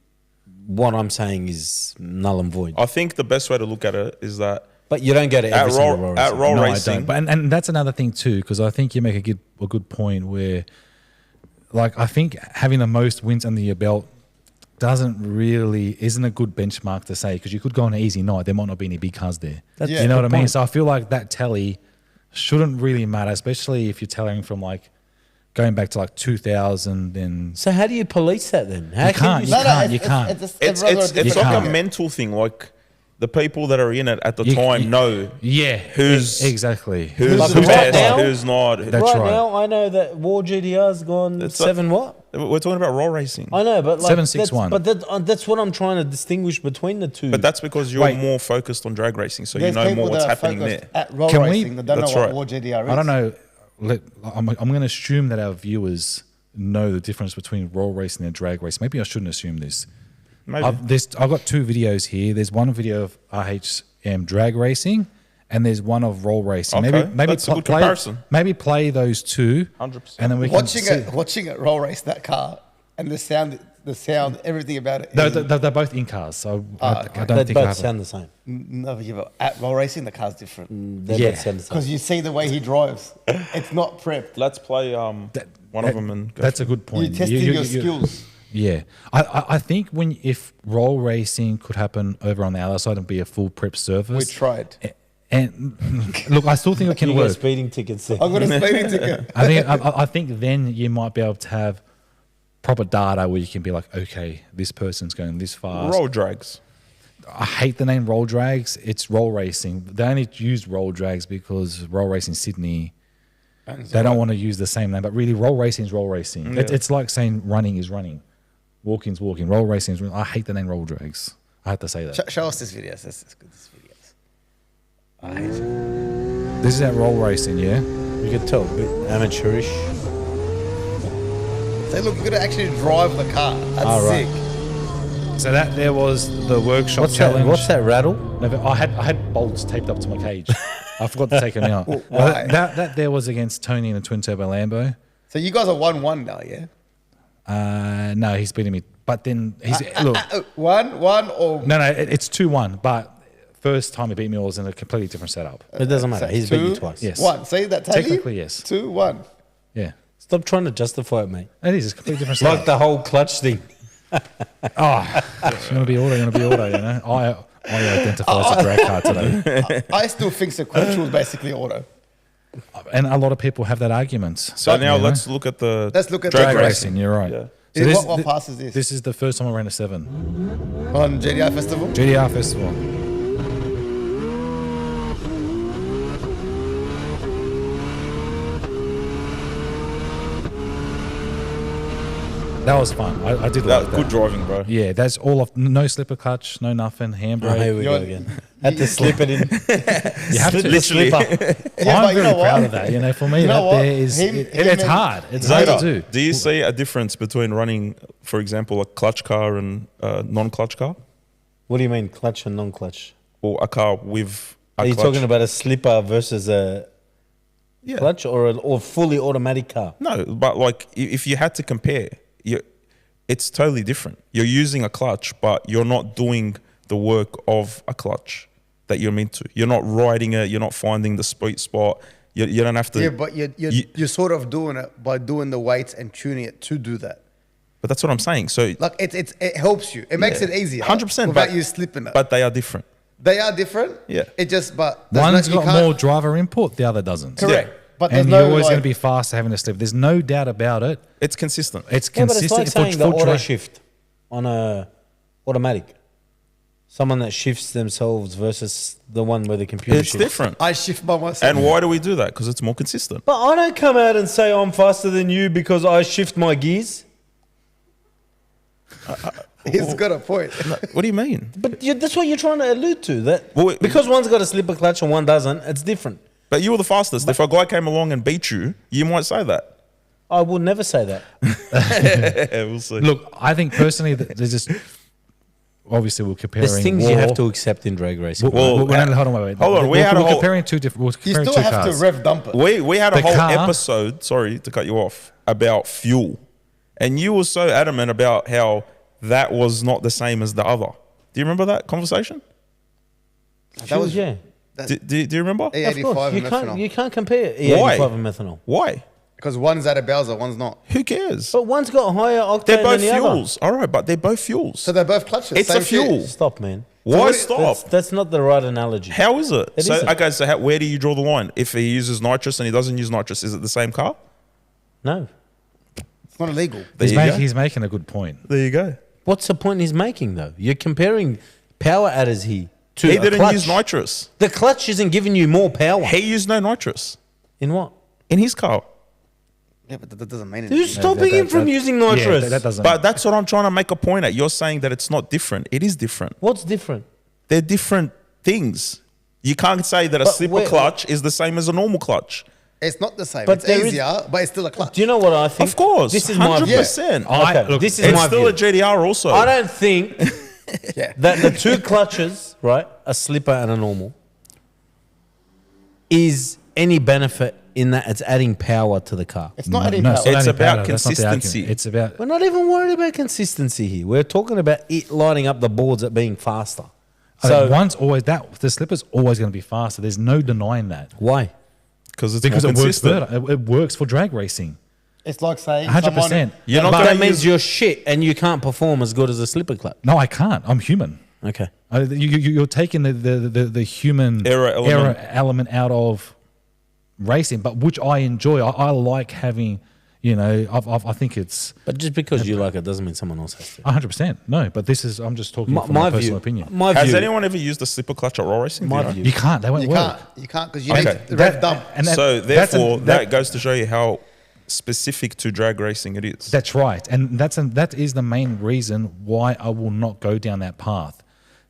what I'm saying is null and void. I think the best way to look at it is that But you don't go to every at single roll, roll at racing. roll No, I racing, don't. But and that's another thing too, because I think you make a good point where, like, I think having the most wins under your belt isn't a good benchmark to say, because you could go on an easy night, there might not be any big cars there. Yeah. You know what I good mean? point. So I feel like that tally shouldn't really matter, especially if you're telling from like going back to like 2000 and So how do you police that then? How can can't. you? You can't. You can't. it's everyone's got a it's different like a target. mental thing. Like the people that are in it at the You- time you- know yeah, who's exactly who's Like the right best, now- who's not. That's right, right. now, I know that War GDR's gone It's 7 what? We're talking about roll racing, I know, but like 761. that's what I'm trying to distinguish between the two. but that's because you're Wait. more focused on drag racing, so There's you know people more what's that are happening focused there. at roll Can we- racing that don't know That's what right. War GDR is. I don't know. I'm going to assume that our viewers know the difference between roll racing and drag racing. Maybe I shouldn't assume this. Maybe. I've got 2 videos here. There's one video of RHM drag racing and there's one of roll racing. Okay, Maybe that's a good comparison. Maybe play those two, 100%. and then we Watching can see. it, watching it roll race that car and the sound, everything about it. They're both in cars, so I okay. don't They think both sound the same. No, but at roll racing, the car's different They Yeah. both sound the same. because you see the way he drives. It's not prepped. Let's play one of them and go. That's a good point. You're testing your skills. Yeah, I think if roll racing could happen over on the other side and be a full prep surface, We tried. And look, I still think it can You got work. speeding tickets there. I've got a speeding ticket. I think then you might be able to have proper data where you can be like, okay, this person's going this fast. roll drags. I hate the name roll drags. It's roll racing. They only use roll drags because roll racing Sydney. They don't want to use the same name, but really, roll racing is roll racing. Yeah. It's like saying running is running, walking's walking. Roll racing is. I hate the name roll drags. I have to say that. Show us this video. That's good. This videos. I hate it. This is that roll racing, yeah. You can tell, a bit amateurish. Say, look, you got to actually drive the car. That's Oh, right. sick. So that there was the workshop What's challenge. that? What's that rattle? No, but I had bolts taped up to my cage. I forgot to take them out. Why? Well, that there was against Tony in a twin turbo Lambo. So you guys are 1-1 now, yeah? No, he's beating me. But then he's look. 1-1 or No, it's 2-1. But first time he beat me, I was in a completely different setup. It doesn't matter. He's beat you 2, twice. Yes. 1. See that tally? Technically, yes. 2-1. Yeah, Stop trying to justify it, mate. it is. It's a completely different setup. Like the whole clutch thing. Oh, it's gonna be auto. You know, I identify as a drag car today, I still think sequential is basically auto. and a lot of people have that argument. So now you know? let's look at the Let's look at drag the racing. You're right. Yeah. So What pass is this? This is the first time I ran a 7 On JDI Festival? GDR Festival. That was fun. I did like that. Good driving, bro. Yeah, that's all of no slipper clutch, no nothing, Oh, handbrake. here we go again. Had to slip it in. You have to Literally. Yeah, I'm but you very know proud what? of that. You know, for me, You know that what? there is Him it's and- hard. It's hard Zeta, to do. do you see a difference between running, for example, a clutch car and a non-clutch car, What do you mean, clutch and non-clutch? or a car with a Are you clutch? talking about a slipper versus a Yeah. clutch or fully automatic car? No, but like if you had to compare, it's totally different. You're using a clutch, but you're not doing the work of a clutch that you're meant to. You're not riding it. You're not finding the sweet spot. You don't have to. Yeah, but you're sort of doing it by doing the weights and tuning it to do that. But that's what I'm saying. So Like it helps you. It makes Yeah. it easier. 100%, without but- you slipping it. but they are different. they are different. Yeah. It just there's One's you got can't- more driver input, the other doesn't. Correct. Yeah. But there's And no you're always going like- to be fast having a slip. There's no doubt about it. It's consistent. It's Yeah, but it's consistent like saying the for auto dri- shift on a automatic. Someone that shifts themselves versus the one where the computer It's shifts. different. I shift by myself. And why do we do that? Because it's more consistent. But I don't come out and say I'm faster than you because I shift my gears. He's got a point. What do you mean? But that's what you're trying to allude to. That Well, because one's got a slipper clutch and one doesn't, it's different. But you were the fastest. If a guy came along and beat you, you might say that. I will never say that. Yeah, we'll see. Look, I think personally that there's just obviously we're comparing. There's things war. you have to accept in drag racing. Well, Hold on, wait. hold on, we We're, had a we're whole- comparing two different. We're You comparing still two have cars. to rev dump it. We had a The whole car- episode, sorry to cut you off, about fuel. And you were so adamant about how that was not the same as the other. Do you remember that conversation? That was yeah. Do you remember? Of E85 course, and methanol. you can't compare Why? E85 and methanol. Why? Because one's at a Bowser, one's not. Who cares? But one's got higher octane They're both than the fuels. All right, but they're both fuels. So they're both clutches. It's same a fuel. shit. Stop, man. Why what- stop? That's not the right analogy. How is it? It so isn't. okay, so where do you draw the line? If he uses nitrous and he doesn't use nitrous, is it the same car? No. It's not illegal. There you go. He's making a good point. There you go. What's the point he's making, though? You're comparing power adders here to He a didn't clutch. use nitrous. The clutch isn't giving you more power. He used no nitrous In what? in his car. Yeah, but that doesn't mean Who's anything. stopping him from using nitrous? Yeah, that doesn't. But that's what I'm trying to make a point at. You're saying that it's not different. It is different. What's different? They're different things. You can't say that a But slipper where- clutch is the same as a normal clutch. It's not the same. But It's there is- easier, but it's still a clutch. Do you know what I think? Of course. This is my 100%. view. Okay, look, this is It's my still view. a GDR also. I don't think Yeah. that the two clutches, right, a slipper and a normal, is any benefit in that it's adding power to the car. It's not adding No, power. It's only about powder. That's not the argument. consistency. It's about We're not even worried about consistency here. We're talking about it lighting up the boards at being faster. so one's always that the slipper's always going to be faster. There's no denying that Why? Because it's because more it works consistent. better. It works for drag racing. It's like saying 100%. You're not But going that to means use. you're shit and you can't perform as good as a slipper clutch. No, I can't. I'm human. Okay. You're taking the human Error element out of racing, but which I enjoy. I like having, I think it's But just because you like it doesn't mean someone else has to. 100%. No, but this is, I'm just talking from my personal opinion. My Has view. anyone ever used a slipper clutch at raw racing? Do My you know? view. You can't. They won't You work. can't because you Okay. need the rev dump. And So that's therefore, that goes to show you how specific to drag racing it is. That's right, and that is the main reason why I will not go down that path.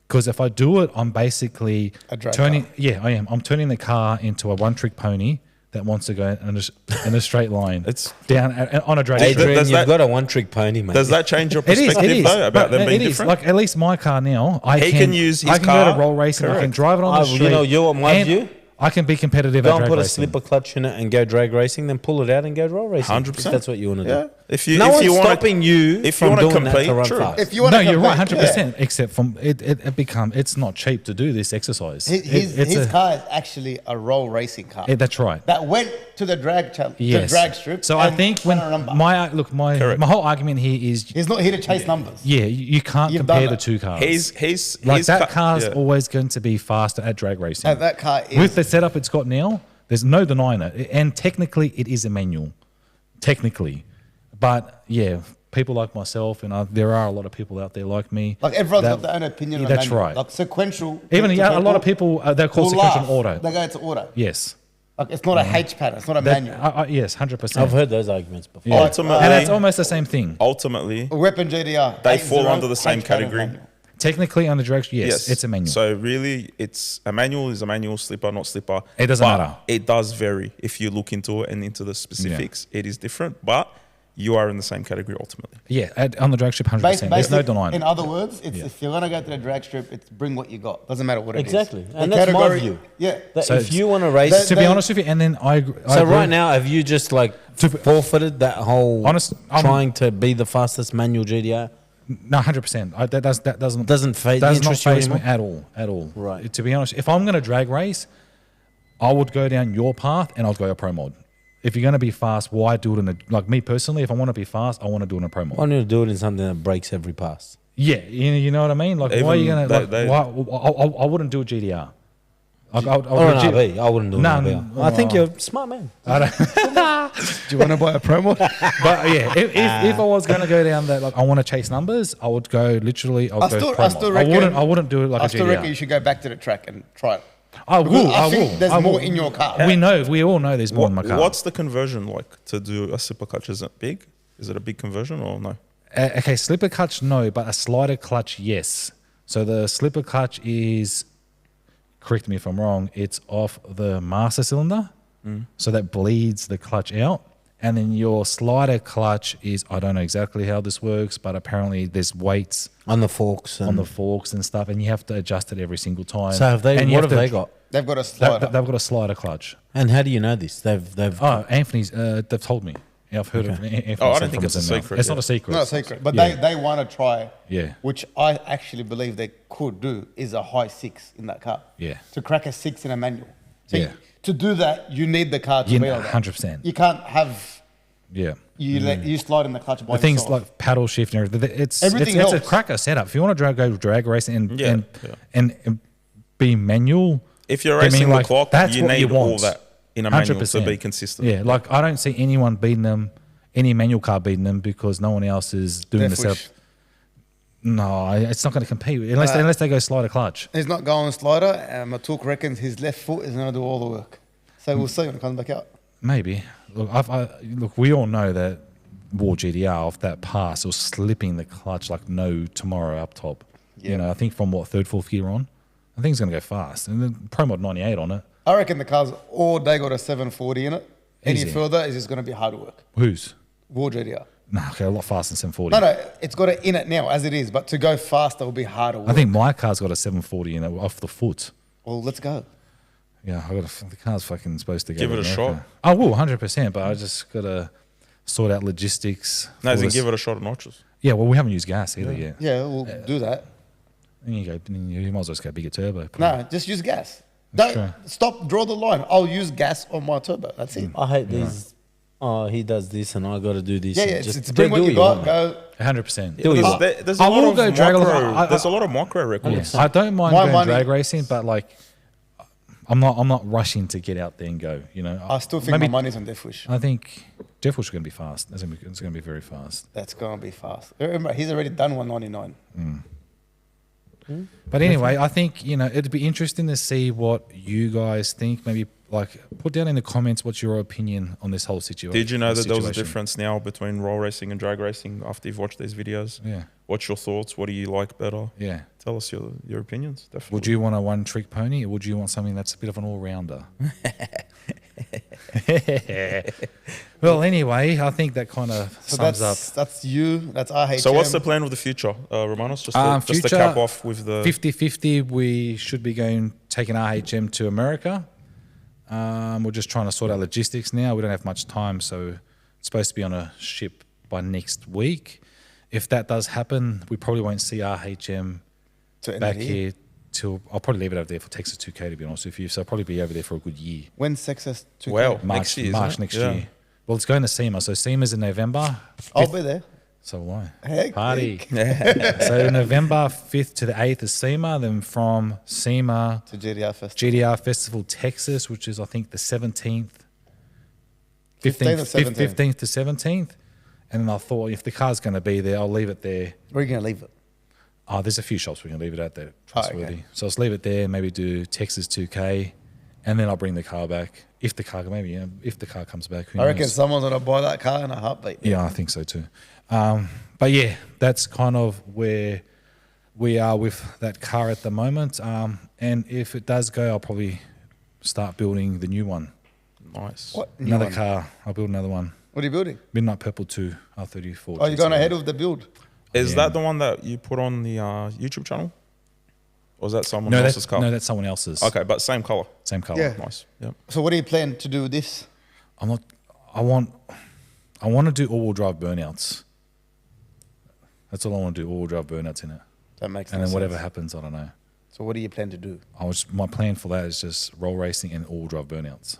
Because if I do it, I'm basically A drag turning. car. Yeah, I am. I'm turning the car into a one-trick pony that wants to go in a straight line. It's- down on a drag strip. Adrian, Does you've that- got a one-trick pony, mate. Does that change your It is. perspective It is. though about But them being it is. different? Like at least my car now, I He can use his I can go car. to roll racing. I can Correct. drive it on the You street. know, you want my and view? I can be competitive Go at and drag put a racing. slipper clutch in it and go drag racing, then pull it out and go roll racing. 100%. If that's what you want to Yeah. do. If you, No if one's you want stopping you if you from wanna doing that to compete, run true. fast. If you want No, to you're right, 100%. Except from it's not cheap to do this exercise. His car is actually a roll racing car. That's right. That went to the drag to Yes. drag strip. So I and think when won a number. my Correct. whole argument here is He's not here to chase numbers. you can't You've compare done the that. two cars. He's like his that car's yeah. always going to be faster at drag racing. And that car is With the setup it's got now, there's no denying it. And technically, it is a manual. Technically. But yeah, people like myself, and there are a lot of people out there like me. like everyone's that- got their own opinion. Yeah, on that's manual. right. Like sequential. Even a lot of people, they're called will sequential laugh. auto. They go to auto. Yes. Like it's not a H pattern. It's not a That- manual. yes, 100%. I've heard those arguments before. Yeah. Ultimately- and it's almost the same thing. ultimately A weapon GDR. They 8.0, fall under the same H pattern category. manual. Technically, under drag, yes, it's a manual. So really, it's a manual is a manual, slipper not slipper. It doesn't But matter. It does vary if you look into it and into the specifics. It is different, but you are in the same category ultimately. Yeah, on the drag strip, 100%. There's no denying In it. other words, it's if you're gonna go to the drag strip, it's bring what you got. Doesn't matter what it is. Exactly. The And that's my view. Yeah. That So if you want to race, That- To be honest with you, and then I agree. so right now, have you just like forfeited that whole I'm- trying to be the fastest manual GDR? No, 100%. That doesn't Doesn't fa- does not interest you faze me anymore? at all. Right. To be honest, if I'm going to drag race, I would go down your path and I'll go a pro mod. If you're going to be fast, why do it in a like me personally? If I want to be fast, I want to do it in a pro mod. Why don't you do it in something that breaks every pass? Yeah, you know what I mean. Like, why are you Even going to? they- Why I wouldn't do a GDR. Or an RB? I wouldn't do No, an RB. no, I think you're a smart man. I don't, Do you want to buy a promo? but yeah, if I was going to go down that, like I want to chase numbers, I would go literally. I still I reckon. wouldn't do it like I a still reckon GDR. you should go back to the track and try it. I Because will. I think there's I more will. in your car. We all know there's more in my car. What's the conversion like to do a slipper clutch? Is it big? Is it a big conversion or no? Okay, slipper clutch, no, but a slider clutch, yes. So the slipper clutch is, correct me if I'm wrong, it's off the master cylinder, so that bleeds the clutch out. And then your slider clutch is, I don't know exactly how this works, but apparently there's weights On the forks. And on the forks and stuff, and you have to adjust it every single time. so have they? And you What have to- they got? They've got a slider. They've got a slider clutch. And how do you know this? They've. Oh, Anthony's, they've told me. Yeah, I've heard of Anthony. Oh, I don't said think from it's a his own mouth. secret, It's yeah. not a secret. Not a secret, but Yeah. they want to try. Yeah. Which I actually believe they could do is a high 6 in that car. Yeah. To crack a 6 in a manual. So Yeah. to do that, you need the car to You be know, able to. 100%. You can't have Yeah. you slide in the clutch by The things yourself. like paddle shift and everything. It's Everything it's a helps. cracker setup. If you want to go drag racing and Yeah, and be manual, If you're I mean, racing like, the clock, that's you what need you want. all that in a manual to 100%. be consistent. Yeah, like I don't see anyone beating them, any manual car beating them because no one else is doing They're the setup. fish. No, it's not going to compete unless they go slider clutch. He's not going slider, and Matuk reckons his left foot is going to do all the work. So we'll see when it comes back out. Maybe. Look, look, we all know that War GDR off that pass was slipping the clutch like no tomorrow up top. Yeah. You know, I think from third, fourth gear on, I think it's going to go fast. And then Pro Mod 98 on it. I reckon the cars all they got a 740 in it. Any Easy. further is just going to be hard work. Whose? War GDR. No, okay, a lot faster than 740. No, it's got it in it now as it is, but to go faster will be harder work. I think my car's got a 740 in it off the foot. Well, let's go. Yeah, the car's fucking supposed to go. Give to it a America. shot. I will, 100%. But I just gotta sort out logistics. No, for then this. give it a shot at nitrous. Yeah, well, we haven't used gas either yet. Yeah, we'll do that. And you might as well just go bigger turbo. No, just use gas. That's Don't true. stop. Draw the line. I'll use gas on my turbo. That's it. I hate these. Oh, he does this, and I got to do this. Yeah, and yeah. just It's bring what you got. Go. 100%. Do There's, it. there's I a will lot of go drag micro, along. there's a lot of micro records. I don't mind My going money- drag racing, but like, I'm not rushing to get out there and go. You know, I still think maybe, my money's on Deathwish. I think Jeff was going to be fast. It's going to be very fast. That's gonna be fast. Remember, he's already done 199. But anyway, I think, you know, it'd be interesting to see what you guys think. Maybe like put down in the comments what's your opinion on this whole situation. Did you know that there was a difference now between roll racing and drag racing after you've watched these videos? Yeah. What's your thoughts? What do you like better? Yeah. Tell us your opinions. Definitely. Would you want a one-trick pony, or would you want something that's a bit of an all-rounder? Well, anyway, I think that kind of So sums up. that's you. That's RHM. So what's the plan with the future, Romanos? Just to Future, cap off with the 50-50, we should be taking RHM to America. We're just trying to sort out logistics now. We don't have much time, so it's supposed to be on a ship by next week. If that does happen, we probably won't see RHM to end back the year? here till I'll probably leave it over there for Texas 2K, to be honest with you. So I'll probably be over there for a good year. When's Success 2K? Well, March next year, March isn't it? next Yeah. year. Well, it's going to SEMA. So SEMA's in November. I'll be there. So why? Hectic. Party. So November 5th to the 8th is SEMA. Then from SEMA, To GDR Festival. GDR Festival Texas, which is I think the 17th. 15th or 17th? 15th to 17th. And then I thought if the car's going to be there, I'll leave it there. Where are you gonna leave it? Oh, there's a few shops we can leave it at there. Oh, Trustworthy. okay. So let's leave it there, maybe do Texas 2K, and then I'll bring the car back. If the car comes back. Who I reckon knows? someone's gonna buy that car in a heartbeat. Yeah, I think so too. But yeah, that's kind of where we are with that car at the moment. And if it does go, I'll probably start building the new one. nice. What? New Another one? car. I'll build another one. What are you building? Midnight Purple 2 R34. Oh, you're going GTR. ahead of the build. Is Yeah. that the one that you put on the YouTube channel? Or is that someone No, else's car? that's someone else's. Okay, but same color. Same color. Yeah. Nice. Yep. So what do you plan to do with this? I'm not. I want to do all-wheel drive burnouts. That's all I want to do. All-wheel drive burnouts in it, That makes and no then whatever sense. happens, I don't know. So what do you plan to do? My plan for that is just roll racing and all-wheel drive burnouts.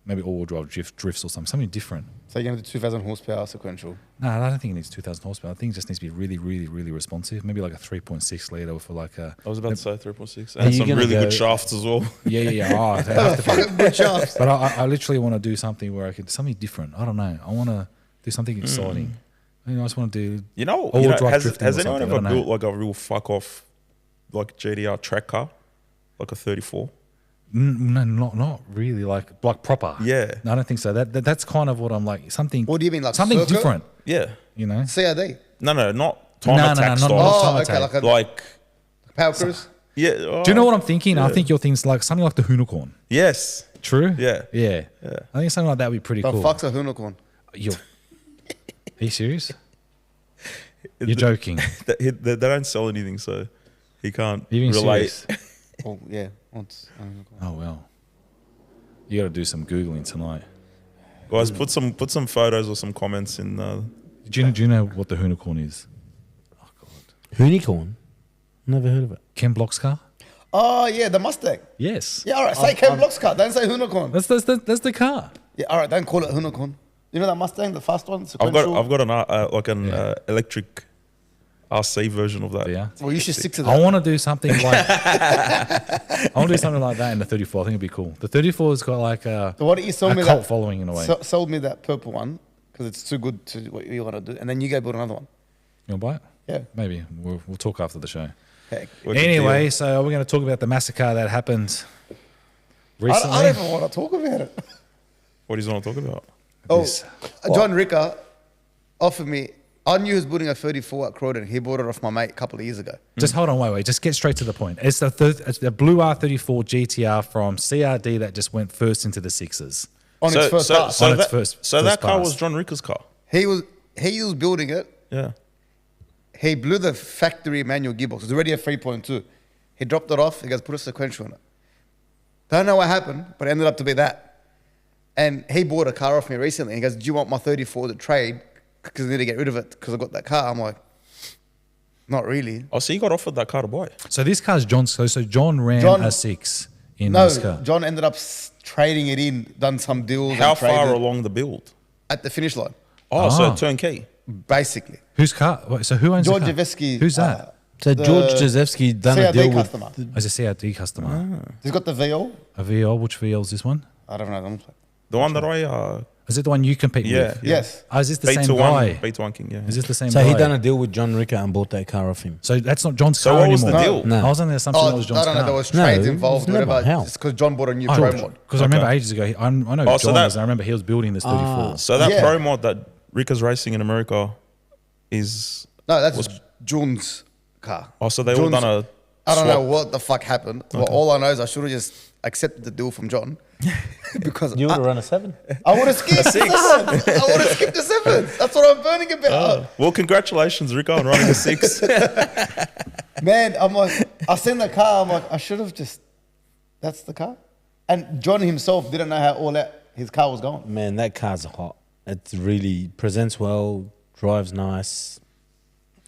Maybe all-wheel drive drifts or something different. So you're gonna do 2,000 horsepower sequential. No, I don't think it needs 2,000 horsepower. I think it just needs to be really, really, really responsive. Maybe like a 3.6 liter for like a. I was about to say 3.6. Are And you some gonna really go- good shafts as well. Yeah. Oh, they have to be. Good shafts. But I literally want to do something where I could something different. I don't know. I want to do something exciting. I just want to do. You know, All-wheel drive has drifting or anyone something, I ever don't know. built like a real fuck off like GDR track car? Like a 34? No, not really. Like proper. Yeah. No, I don't think so. That's kind of what I'm like. Something. What do you mean, like something circuit? different? Yeah. You know. CAD. No, not time No, attack not style. Oh, time okay, attack. like a Like, power cruise. yeah. Do you know what I'm thinking? I think your thing's like something like the unicorn. Yes. True. Yeah. Yeah. I think something like that would be pretty The cool. fuck's a unicorn? Are you serious? You're joking. They don't sell anything, so he can't You're being relate. serious. Oh yeah. What's a unicorn? Oh well. You got to do some googling tonight. Guys, put some photos or some comments in. Do you know what the unicorn is? Oh God. Unicorn? Never heard of it. Ken Block's car. Oh yeah, the Mustang. Yes. Yeah, all right. Say Ken Block's car. Don't say unicorn. That's the car. Yeah, all right. Don't call it unicorn. You know that Mustang, the fast one, I've sequential. got an electric RC version of that. Yeah. Well, you should stick to I that. want to do something like I want to do something like that in the 34. I think it'd be cool. The 34 has got like a So why don't you sell me cult that? following in a way. Sold me that purple one because it's too good to what you want to do, and then you go build another one. You want to buy it? Yeah. Maybe we'll talk after the show. Heck. Wicked Anyway, deal. so we're going to talk about the massacre that happened I recently. don't even want to talk about it. What do you want to talk about? Oh, This- John Ricker offered me. I knew he was building a 34 at Croydon. He bought it off my mate a couple of years ago. Just hold on, wait. Just get straight to the point. It's the blue R34 GTR from CRD that just went first into the sixes. On its first pass. On its first that car pass. was John Ricker's car. He was building it. Yeah. He blew the factory manual gearbox. It was already a 3.2. He dropped it off. He goes, put a sequential on it. Don't know what happened, but it ended up to be that. And he bought a car off me recently. He goes, do you want my 34 to trade? Because I need to get rid of it because I got that car. I'm like, not really. Oh, so you got offered that car to buy? So this car's John's. So John ran a 6 in this car. John ended up trading it in, done some deals. How and traded far along the build? At the finish line, Oh, so turnkey. basically. Whose car? Wait, so who owns George the car? Javesky. Who's that? So the George Jazewski done a CRD deal customer. with. As a CRD customer. He's got the VL. A VL. Which VL is this one? I don't know. I'm like, The one that I Is it the one you compete Yeah. with? yes. Oh, is this the same B2 guy? B2 King, yeah. Is this the same So guy? he done a deal with John Ricker and bought that car off him. So that's not John's So car what was anymore. the deal? No. I was under the assumption that was John's I don't know. car. There was No, trades it involved, was never. whatever. How? It's because John bought a new Oh, Pro George. mod. Because I remember ages ago, I know Oh, so John that- was, and I remember he was building this 34. So that Yeah. pro mod that Rica's racing in America is... No, that's Jun's car. Oh, so they all John's- done a I don't swap. know what the fuck happened. Well, all I know is I should have just accepted the deal from John because You would have run a 7. I would have skipped the 7. I would have skipped the 7. That's what I'm burning about. Well, congratulations, Rico, on running a 6. Man, I'm like, I seen the car. I'm like, I should have just. That's the car. And John himself didn't know how all that his car was going. Man, that car's hot. It really presents well, drives nice.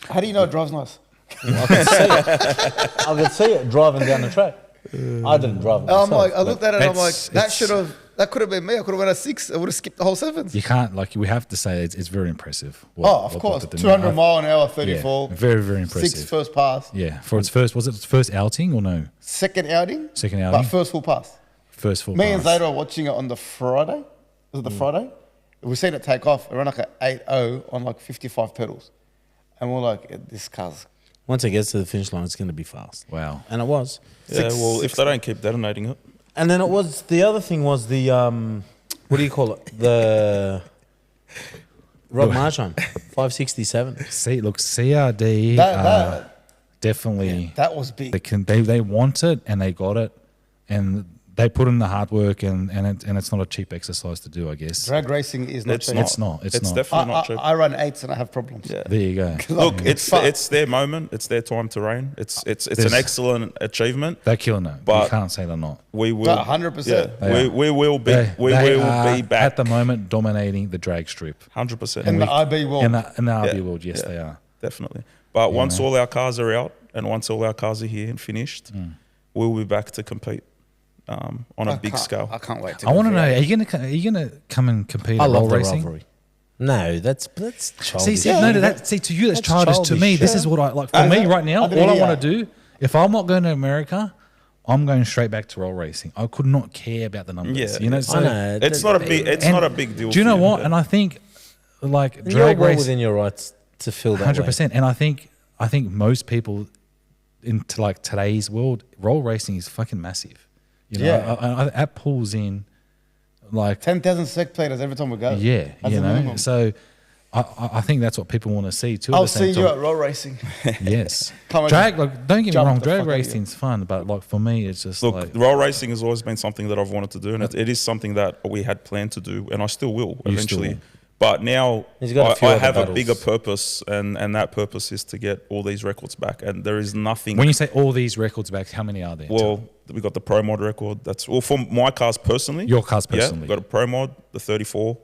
How do you know it drives nice? I could see it driving down the track. I didn't drive it I'm myself, like, I but looked at it. and I'm like, It's- that could have been me. I could have went a 6. I would have skipped the whole 7s. You can't, like, we have to say it's very impressive. Of course. 200 mile an hour, 34. Yeah, very, very impressive. 6 first pass. Yeah, for its first, was it its first outing or no? Second outing. Second But outing? first full pass. First full Me and pass. Zayda were watching it on the Friday. Was it the Friday? We seen it take off. It ran like an 8.0 on like 55 pedals. And we're like, this car's. once it gets to the finish line, it's going to be fast. Wow. And it was. Yeah, well, if they don't keep detonating it. And then it was, the other thing was the, what do you call it? The Rob Marchand, 567. See, look, CRD That definitely was big. they want it and they got it, and they put in the hard work, and it's not a cheap exercise to do, I guess. Drag racing is not It's cheap. not. It's not. It's not. definitely not cheap. I run 8s and I have problems. Yeah. There you go. Look, Fuck. it's their moment. It's their time to reign. It's an excellent achievement. They're killing it. But- You can't say they're not. We will. No, 100%. Yeah, we will be. They we will are be back. at the moment dominating the drag strip 100%. In the IB world. in the RB Yeah. world. Yes, Yeah. they are. Definitely. But once man. all our cars are out and once all our cars are here and finished, we'll be back to compete on a big scale. I can't wait to I go want to for know: it. are you gonna come and compete I at roll love the racing? rivalry. No, that's childish. See, no, that, see, to you that's That's childish. To childish, me, this yeah. is what I like. For me, right now, I didn't all I hear want that. to do, if I'm not going to America, I'm going straight back to roll racing. I could not care about the numbers. Yeah. You know, I so know. It's not a big. It's and not a big deal. Do you for know what? yeah. And I think, like, And you're drag well race, within your rights to feel that 100%. And I think most people into like today's world, roll racing is fucking massive. You know, Yeah. that pulls in like 10,000 spectators every time we go. yeah, As you a know. minimum. So I think that's what people want to see too. At I'll the same see you time. at roll racing. Yes. Come and Drag, like, don't get me jump wrong, the drag fuck out of racing's fun, but like for me, it's just Look, like roll racing has always been something that I've wanted to do, and it is something that we had planned to do, and I still will You eventually. still will. But now He's got a few I other have a battles. bigger purpose, and that purpose is to get all these records back. And there is nothing. when you say all these records back, how many are there? well, we got the pro mod record. That's well for my cars personally. Your cars Yeah, personally. we got a pro mod, the 34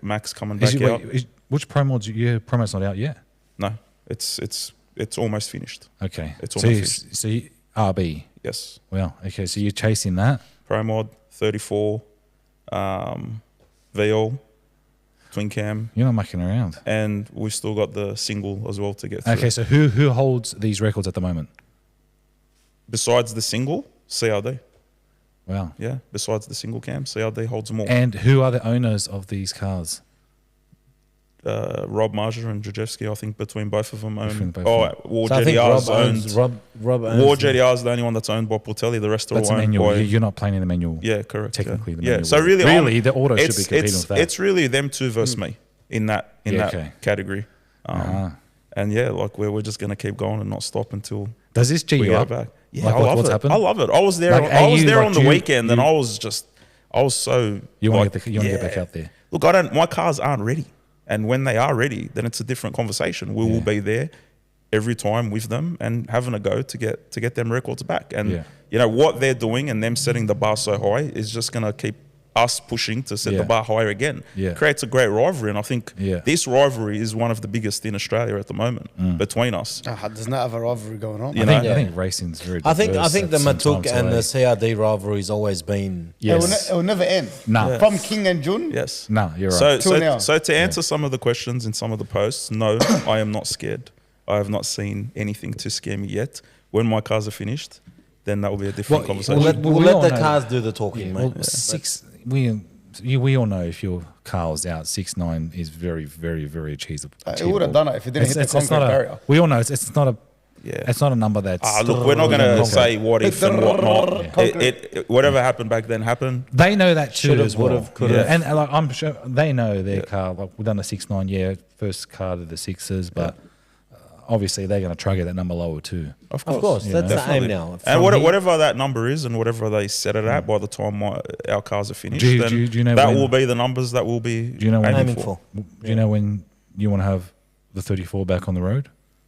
Max coming Is back it- out. wait, which promo's your promo's not out yet? No, it's almost finished. Okay. It's so almost RB. Yes, Well, okay. So you're chasing that. pro mod 34, VL, twin cam. You're not mucking around. And we've still got the single as well to get through. Okay. So who holds these records at the moment? Besides the single, CRD. Wow. Yeah, besides the single cam, CRD holds them all. And who are the owners of these cars? Rob Marja and Jajewski, I think between both of them Between own. both Oh, of War So I think JDR's Rob owns, owned. Rob owns War the- JDR is the only one that's owned by Portelli. The rest are That's a all owned manual. by. You're not playing in the manual. Yeah, correct. Technically, the yeah. manual. So really, the auto should be competing with that. It's really them two versus me in that Yeah, okay. category. And yeah, like we're just gonna keep going and not stop until Does this G we you get up? it back. Yeah, Like I love what's it. happened? I love it. I was there. Like, I are was you, there like, on the do you- weekend, and I was so. You want like, to get back out there? Look, I don't. My cars aren't ready, and when they are ready, then it's a different conversation. We will be there every time with them and having a go to get them records back. And Yeah. you know what they're doing and them setting the bar so high is just going to keep us pushing to set the Yeah. bar higher again. Yeah. Creates a great rivalry, and I think Yeah. this rivalry is one of the biggest in Australia at the moment between us. There's no other rivalry going on. You I know, think, I think racing's very I diverse think at the some Matuk time and the today. CRD rivalry's always been. Yes. It will never end. No. From King and Jun. yes. No, you're right. So to answer some of the questions in some of the posts, no, I am not scared. I have not seen anything to scare me yet. When my cars are finished, then that will be a different Well, conversation. We'll we let all the know cars do the talking, mate. Well, we all know if your car was out 6.9 is very, very, very achievable. It would have done it if it didn't hit the concrete not barrier. we all know it's not a Yeah. it's not a number that's Look, we're not going to say what if and what not. Yeah. Whatever happened back then happened. They know that too Should've, as well. would've, could've. And like, I'm sure they know their car. Like we've done a 6.9, first car to the sixes, but obviously they're going to try to get that number lower too. Of course, Of course, you that's know. the aim now. And From here- whatever that number is, and whatever they set it at by the time our cars are finished, Do you- then do you know that when- will be the numbers that will be Do you know when- aiming aiming for. for. Do you know when you want to have the 34 back on the road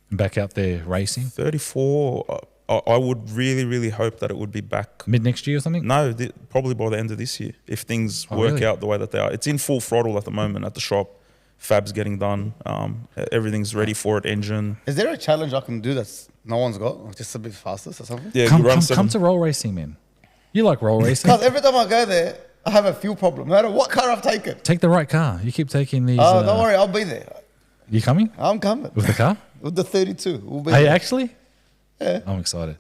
and back out there racing? 34. I would really, really hope that it would be back. Mid next year or something? No, probably by the end of this year, if things Oh, work really? out the way that they are. It's in full throttle at the moment at the shop. Fab's getting done. Everything's ready for it. Engine. Is there a challenge I can do that no one's got? Like just a bit faster or something? Yeah, Come, you run come, seven. come to roll racing, man. You like roll racing? Because every time I go there, I have a fuel problem. No matter what car I've taken. Take the right car. You keep taking these. Oh, don't worry, I'll be there. You coming I'm coming. with the car? With the 32. We'll be Hey, there. actually? Yeah. I'm excited.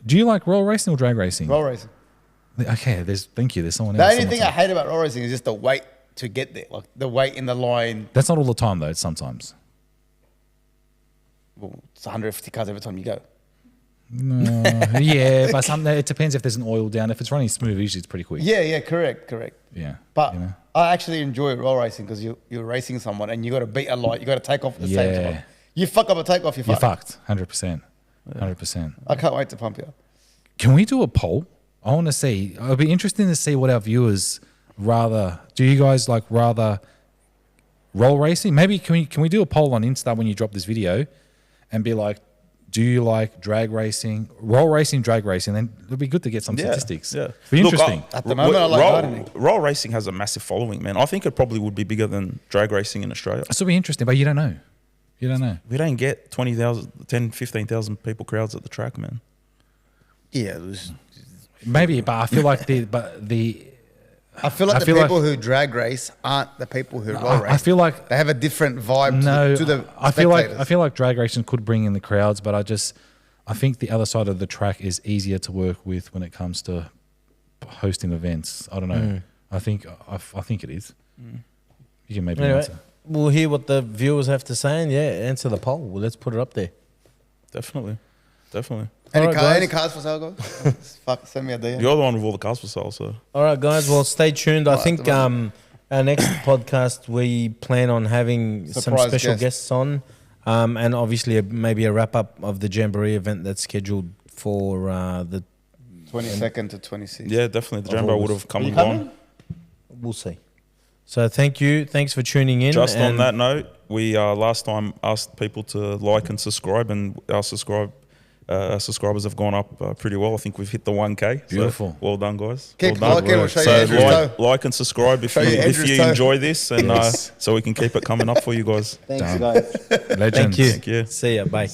Do you like roll racing or drag racing? Roll racing. Okay, thank you. There's someone The else. only someone thing I else. hate about roll racing is just the wait to get there. Like the wait in the line. That's not all the time though. It's sometimes. Well, it's 150 cars every time you go. Yeah, but it depends if there's an oil down. If it's running smooth, usually it's pretty quick. Yeah, correct. Yeah. But you know? I actually enjoy roll racing because you're racing someone and you got to beat a light. You got to take off at the same Yeah. time. You fuck up a takeoff, you're You're fucked. fucked. 100%. 100%. I can't wait to pump you. Can we do a poll? I want to see. It'll be interesting to see what our viewers rather. Do you guys rather roll racing? Maybe can we do a poll on Insta when you drop this video, and be like, do you like drag racing, roll racing, drag racing? Then it'll be good to get some statistics. Yeah. Be Look, interesting. At the moment, I like gardening. roll racing has a massive following, man. I think it probably would be bigger than drag racing in Australia. This will be interesting, but you don't know. You don't know. We don't get 20,000, 10, 15,000 people crowds at the track, man. Yeah, it was, Maybe, but I feel like the I feel like I the feel like- people who drag race aren't the people who roll race. I feel like they have a different vibe no. to the I spectators. feel like drag racing could bring in the crowds, but I think the other side of the track is easier to work with when it comes to hosting events. I don't know. I think it is. You can maybe Anyway, answer. we'll hear what the viewers have to say and answer the poll. Well, let's put it up there. Definitely. Any, Alright, guys. any cars for sale, guys? Fuck, send me a DM. You're the one with all the cars for sale, so. All right, guys. Well, stay tuned. I think the our next podcast we plan on having some Surprise special guest. guests on, and obviously maybe a wrap up of the Jamboree event that's scheduled for the. 22nd to 26th. Yeah, definitely. The Jambo would have come Are you and coming? gone. We'll see. So thank you. Thanks for tuning in. Just on and- that note, we last time asked people to like and subscribe, and our subscribers have gone up pretty well. I think we've hit the 1K. So Beautiful. well done, guys. Keep well done. liking, we'll show you So Andrew's toe. like and subscribe if Show you, you if Andrew's you toe. enjoy this, and so we can keep it coming up for you guys. Thanks, guys. Legends. Thank you. Thank you. See ya. Bye.